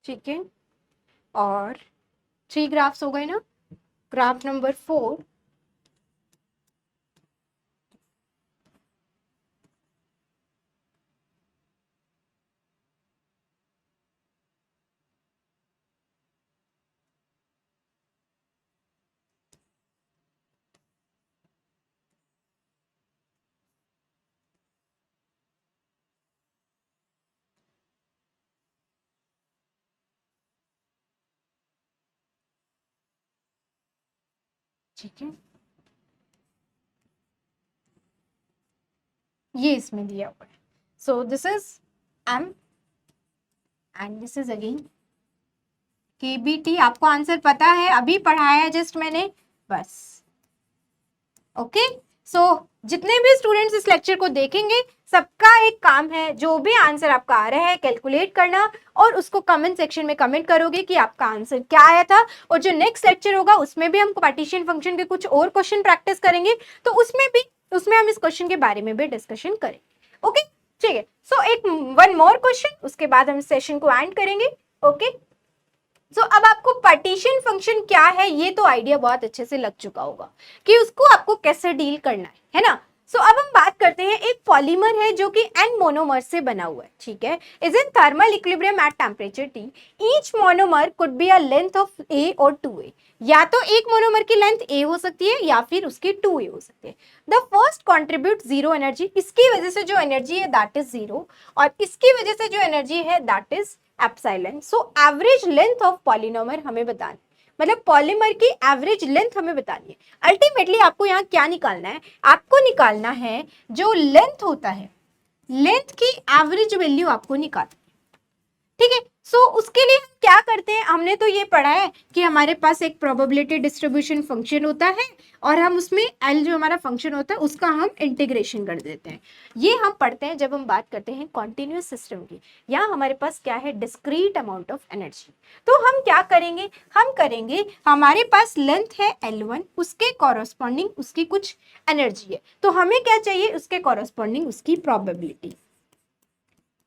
ठीक है, और 3 ग्राफ्स हो गए ना। ग्राफ नंबर 4, ठीक है, ये इसमें दिया हुआ है। So this is m and this is again kbt। आपको आंसर पता है, अभी पढ़ाया जस्ट मैंने, बस। ओके, सो जितने भी स्टूडेंट्स इस लेक्चर को देखेंगे सबका एक काम है, जो भी आंसर आपका आ रहा है कैलकुलेट करना, और उसको कमेंट सेक्शन में कमेंट करोगे कि आपका आंसर क्या आया था। और जो नेक्स्ट लेक्चर होगा उसमें भी हम पार्टीशन फंक्शन के कुछ और क्वेश्चन प्रैक्टिस करेंगे, तो उसमें हम इस क्वेश्चन के बारे में भी डिस्कशन करेंगे। ओके, ठीक है। सो एक वन मोर क्वेश्चन, उसके बाद हम सेशन को एंड करेंगे। ओके, सो अब आपको पार्टीशन फंक्शन क्या है ये तो आइडिया बहुत अच्छे से लग चुका होगा कि उसको आपको कैसे डील करना है ना। सो अब हम बात करते हैं, एक पॉलीमर है जो कि n मोनोमर से बना हुआ है, ठीक है, is in thermal equilibrium at temperature T। Each monomer could be a length of A और 2A। या तो एक मोनोमर की लेंथ A हो सकती है या फिर उसकी 2A हो सकती है। The first contribute zero energy, इसकी वजह से जो एनर्जी है दैट इज जीरो, और इसकी वजह से जो एनर्जी है that is epsilon. So average length of polymer हमें बताना है, मतलब पॉलीमर की एवरेज लेंथ हमें बतानी है। अल्टीमेटली आपको यहाँ क्या निकालना है, आपको निकालना है जो लेंथ होता है, लेंथ की एवरेज वैल्यू आपको निकालना है, ठीक है। सो उसके लिए हम क्या करते हैं, हमने तो ये पढ़ा है कि हमारे पास एक प्रोबेबिलिटी डिस्ट्रीब्यूशन फंक्शन होता है, और हम उसमें एल जो हमारा फंक्शन होता है उसका हम इंटीग्रेशन कर देते हैं। ये हम पढ़ते हैं जब हम बात करते हैं कॉन्टिन्यूस सिस्टम की। यहाँ हमारे पास क्या है, डिस्क्रीट अमाउंट ऑफ एनर्जी। तो हम क्या करेंगे, हम करेंगे, हमारे पास लेंथ है L1, उसके कॉरस्पॉन्डिंग उसकी कुछ एनर्जी है, तो हमें क्या चाहिए, उसके कॉरस्पॉन्डिंग उसकी प्रोबेबिलिटी,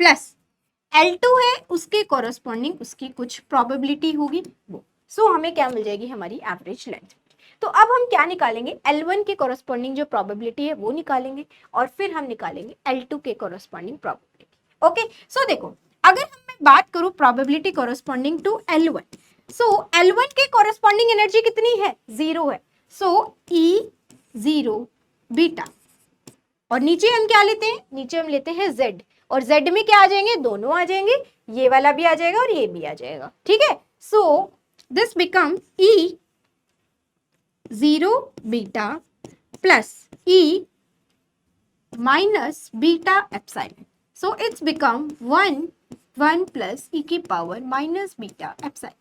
प्लस L2 है, उसके कॉरस्पॉन्डिंग उसकी कुछ प्रोबेबिलिटी होगी वो। सो हमें क्या मिल जाएगी, हमारी एवरेज लेंथ। तो अब हम क्या निकालेंगे, L1 के कॉरस्पॉन्डिंग जो प्रोबेबिलिटी है वो निकालेंगे, और फिर हम निकालेंगे L2 के कॉरस्पॉन्डिंग प्रोबेबिलिटी। ओके, सो देखो, अगर मैं बात करूं probability corresponding to L1, so L1 के कॉरस्पॉन्डिंग एनर्जी कितनी है, 0 है। सो E0 बीटा, और नीचे हम क्या लेते हैं, नीचे हम लेते हैं Z, और Z में क्या आ जाएंगे, दोनों आ जाएंगे, ये वाला भी आ जाएगा और ये भी आ जाएगा, ठीक है। So this become E0 beta plus E minus beta epsilon. So it's become 1 plus E की पावर माइनस बीटा एप्सिलॉन।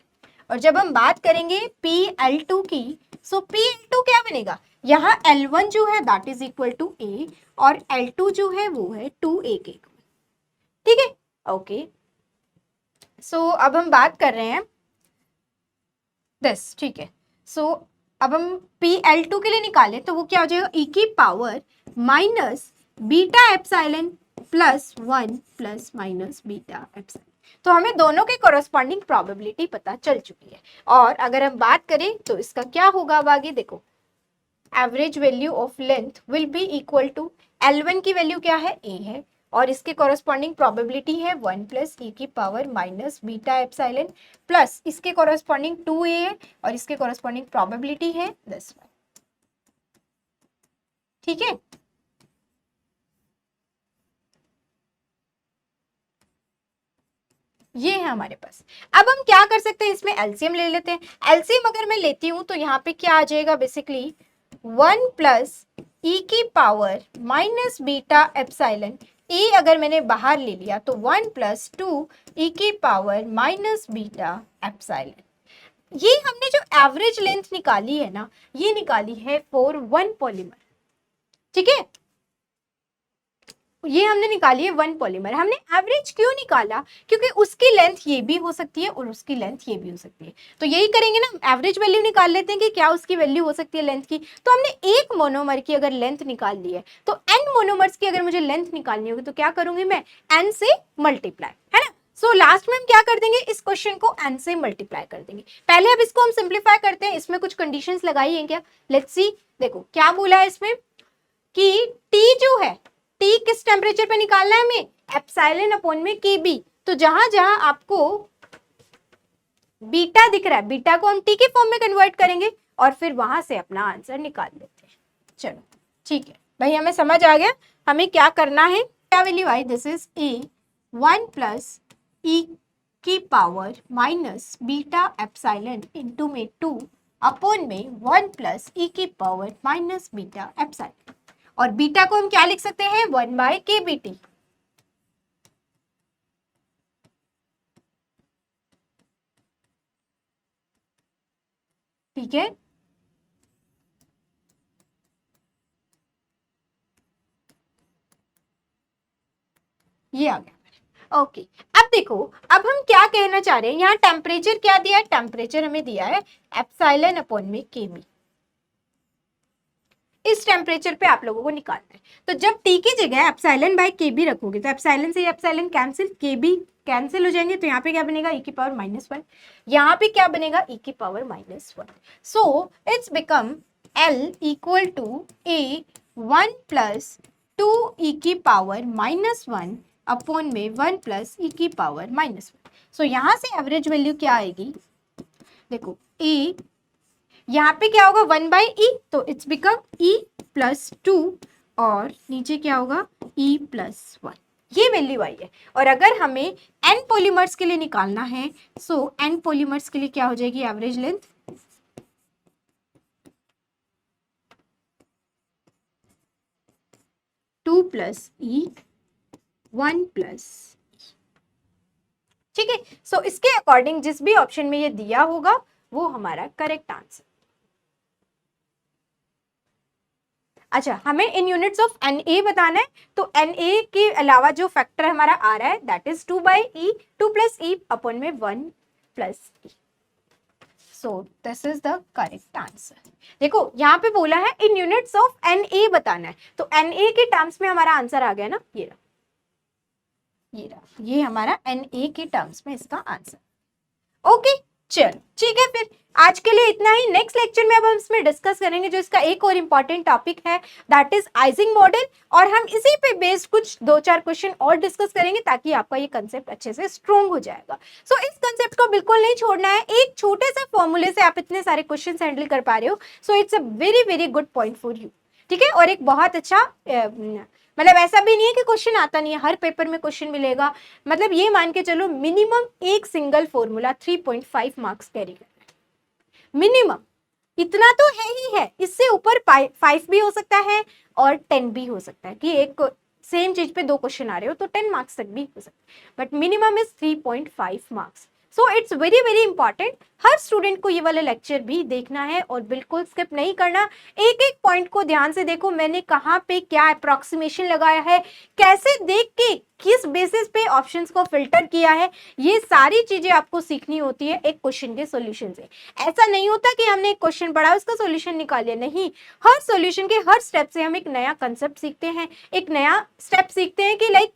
और जब हम बात करेंगे PL2 की, सो PL2 क्या बनेगा, यहाँ L1 जो है that is equal to A और L2 जो है वो है 2A के, ठीक है। ओके, सो अब हम बात कर रहे हैं दिस, ठीक है। सो अब हम PL2 के लिए निकाले तो वो क्या हो जाएगा, e की power minus beta epsilon plus 1 plus minus beta epsilon. तो हमें दोनों के कोरोस्पॉन्डिंग प्रोबेबिलिटी पता चल चुकी है। और अगर हम बात करें तो इसका क्या होगा, अब आगे देखो, average value of length will be equal to, L1 की वैल्यू क्या है, A है, और इसके कोरोस्पॉन्डिंग प्रोबेबिलिटी है 1 प्लस e की power minus beta epsilon plus इसके कोरोस्पॉन्डिंग 2A है और इसके कोरोस्पॉन्डिंग प्रोबेबिलिटी है 10, ठीक है। ये है हमारे पास। अब हम क्या कर सकते हैं, इसमें एलसीएम ले लेते हैं। एलसीएम अगर मैं लेती हूं तो यहाँ पे क्या आ जाएगा, बेसिकली 1 प्लस ई की पावर माइनस बीटा एप्सिलॉन, ई अगर मैंने बाहर ले लिया तो 1 प्लस 2 ई की पावर माइनस बीटा एप्सिलॉन। ये हमने जो एवरेज लेंथ निकाली है ना, ये निकाली है फॉर वन पॉलीमर, ठीक है। ये हमने निकाली है वन पॉलीमर। हमने एवरेज क्यों निकाला, क्योंकि उसकी लेंथ ये भी हो सकती है और उसकी लेंथ ये भी हो सकती है। तो यही करेंगे ना, एवरेज वैल्यू निकाल लेते हैं कि क्या उसकी वैल्यू हो सकती है लेंथ की। तो हमने एक मोनोमर की अगर लेंथ निकाल ली है तो n मोनोमर्स की अगर मुझे लेंथ निकालनी होगी तो क्या करूंगी मैं, n से मल्टीप्लाई, है ना। सो लास्ट में हम क्या कर देंगे, इस क्वेश्चन को n से मल्टीप्लाई कर देंगे। पहले अब इसको हम सिंप्लीफाई करते हैं। इसमें कुछ कंडीशंस लगाई हैं क्या, लेट्स सी। देखो क्या बोला है इसमें कि t जो है, T किस टेम्परेचर पे निकालना है हमें, एप्सिलॉन अपॉन में Kb। तो जहां जहां आपको बीटा दिख रहा है, बीटा को हम T के फॉर्म में कन्वर्ट करेंगे और फिर वहां से अपना आंसर निकाल लेते हैं। चलो ठीक है भाई, हमें समझ आ गया हमें क्या करना है। क्या वैल्यू आई, this is A 1 plus e की power minus beta epsilon into में 2 अपॉन में 1 प्लस ई की पावर माइनस बीटा एप्सिलॉन। और बीटा को हम क्या लिख सकते हैं, 1 बाय के बी टी, ठीक है। ये आ गया। ओके, अब देखो, अब हम क्या कहना चाह रहे हैं, यहाँ टेम्परेचर क्या दिया है, टेम्परेचर हमें दिया है एप्सिलॉन अपॉन में के बी। इस टेम्परेचर पे आप लोगों को निकालना है। तो जब टी की जगह एप्सिलॉन बाय के बी रखोगे तो एप्सिलॉन से एप्सिलॉन कैंसिल, के बी कैंसिल हो जाएंगे। तो यहाँ पे क्या बनेगा, ई की पावर -1, यहाँ पे क्या बनेगा, ई की power -1। So it's become L equal to a 1 plus 2 e की पावर -1 अपॉन में 1 प्लस ई की पावर -1। सो यहाँ से एवरेज वैल्यू क्या आएगी, देखो ए, यहाँ पे क्या होगा 1 बाई ई, तो इट्स बिकम ई प्लस 2 और नीचे क्या होगा ई प्लस 1। ये वैल्यू आई है। और अगर हमें एन पॉलीमर्स के लिए निकालना है, सो एन पॉलीमर्स के लिए क्या हो जाएगी एवरेज लेंथ, टू प्लस ई 1 प्लस, ठीक है। सो इसके अकॉर्डिंग जिस भी ऑप्शन में ये दिया होगा वो हमारा करेक्ट आंसर। अच्छा, हमें इन यूनिट्स ऑफ Na बताना है। तो Na के अलावा जो फैक्टर हमारा आ रहा है that is 2 by E, 2 plus E upon में 1 plus E. So this is the correct answer. देखो यहाँ पे बोला है इन यूनिट्स ऑफ Na बताना है, तो Na के टर्म्स में हमारा आंसर आ गया ना, ये रहा, ये रहा, ये हमारा Na के टर्म्स में इसका आंसर। ओके चलो ठीक है, फिर आज के लिए इतना ही। नेक्स्ट लेक्चर में अब हम इसमें डिस्कस करेंगे जो इसका एक और इम्पॉर्टेंट टॉपिक है दैट इज आइजिंग मॉडल, और हम इसी पे बेस्ड कुछ 2-4 क्वेश्चन और डिस्कस करेंगे ताकि आपका ये कंसेप्ट अच्छे से स्ट्रॉन्ग हो जाएगा। सो इस कंसेप्ट को बिल्कुल नहीं छोड़ना है। एक छोटे से फॉर्मूले से आप इतने सारे क्वेश्चन हैंडल कर पा रहे हो, so it's a very very good point for you, ठीक है। और एक बहुत अच्छा मतलब ऐसा भी नहीं है कि क्वेश्चन आता नहीं है, हर पेपर में क्वेश्चन मिलेगा। मतलब ये मान के चलो मिनिमम एक सिंगल फॉर्मूला 3.5 मार्क्स कैरी करना है, मिनिमम इतना तो है ही है। इससे ऊपर 5 भी हो सकता है और 10 भी हो सकता है कि एक सेम चीज पे 2 क्वेश्चन आ रहे हो तो 10 मार्क्स तक भी हो सकता है, but minimum is 3.5 marks. So it's very very important, her student को ये वाला लेक्चर भी देखना है और बिल्कुल स्किप नहीं करना। एक एक पॉइंट को ध्यान से देखो, मैंने कहाँ पे क्या अप्रोक्सीमेशन लगाया है, कैसे देख के किस बेसिस पे ऑप्शंस को फिल्टर किया है, ये सारी चीजें आपको सीखनी होती है एक क्वेश्चन के सॉल्यूशन से। ऐसा नहीं होता कि हमने एक क्वेश्चन पढ़ा उसका सॉल्यूशन निकाल लिया, नहीं, हर सॉल्यूशन के हर स्टेप से हम एक नया कंसेप्ट सीखते हैं, एक नया स्टेप सीखते हैं कि लाइक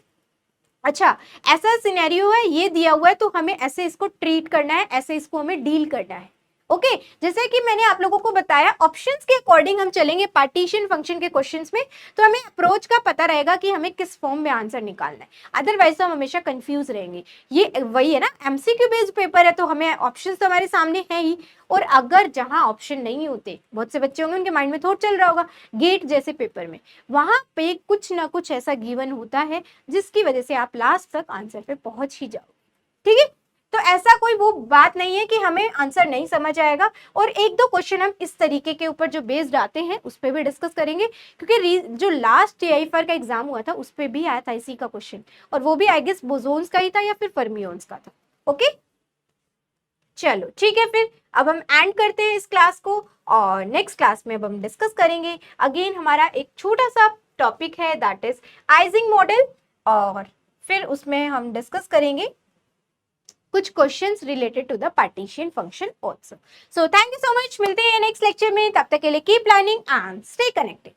अच्छा ऐसा सिनेरियो है, ये दिया हुआ है तो हमें ऐसे इसको ट्रीट करना है, ऐसे इसको हमें डील करना है। ओके जैसे कि मैंने आप लोगों को बताया ऑप्शंस के अकॉर्डिंग हम चलेंगे पार्टीशन फंक्शन के क्वेश्चंस में, तो हमें अप्रोच का पता रहेगा कि हमें किस फॉर्म में आंसर निकालना है, अदरवाइज तो हम हमेशा कंफ्यूज रहेंगे। ये वही है ना, एमसीक्यू बेस्ड पेपर है तो हमें ऑप्शंस तो हमारे सामने है ही, और अगर जहां ऑप्शन नहीं होते, बहुत से बच्चे होंगे उनके माइंड में थोड़ा चल रहा होगा, गेट जैसे पेपर में वहां पे कुछ ना कुछ ऐसा गिवन होता है जिसकी वजह से आप लास्ट तक आंसर पे पहुंच ही जाओ। ठीक है, तो ऐसा कोई वो बात नहीं है कि हमें आंसर नहीं समझ आएगा, और एक दो क्वेश्चन हम इस तरीके के ऊपर जो बेस्ड आते हैं उस पर भी डिस्कस करेंगे, क्योंकि जो लास्ट टीआईफआर का एग्जाम हुआ था उस पर भी आया था इसी का क्वेश्चन, और वो भी आई गेस बोसोन्स का ही था या फिर फर्मियोन्स का था। ओके चलो ठीक है, फिर अब हम एंड करते हैं इस क्लास को, और नेक्स्ट क्लास में अब हम डिस्कस करेंगे अगेन हमारा एक छोटा सा टॉपिक है दैट इज आइजिंग मॉडल, और फिर उसमें हम डिस्कस करेंगे कुछ questions related to the partition function also. So thank you so much, मिलते हैं नेक्स्ट लेक्चर में, तब तक के लिए keep learning and stay connected.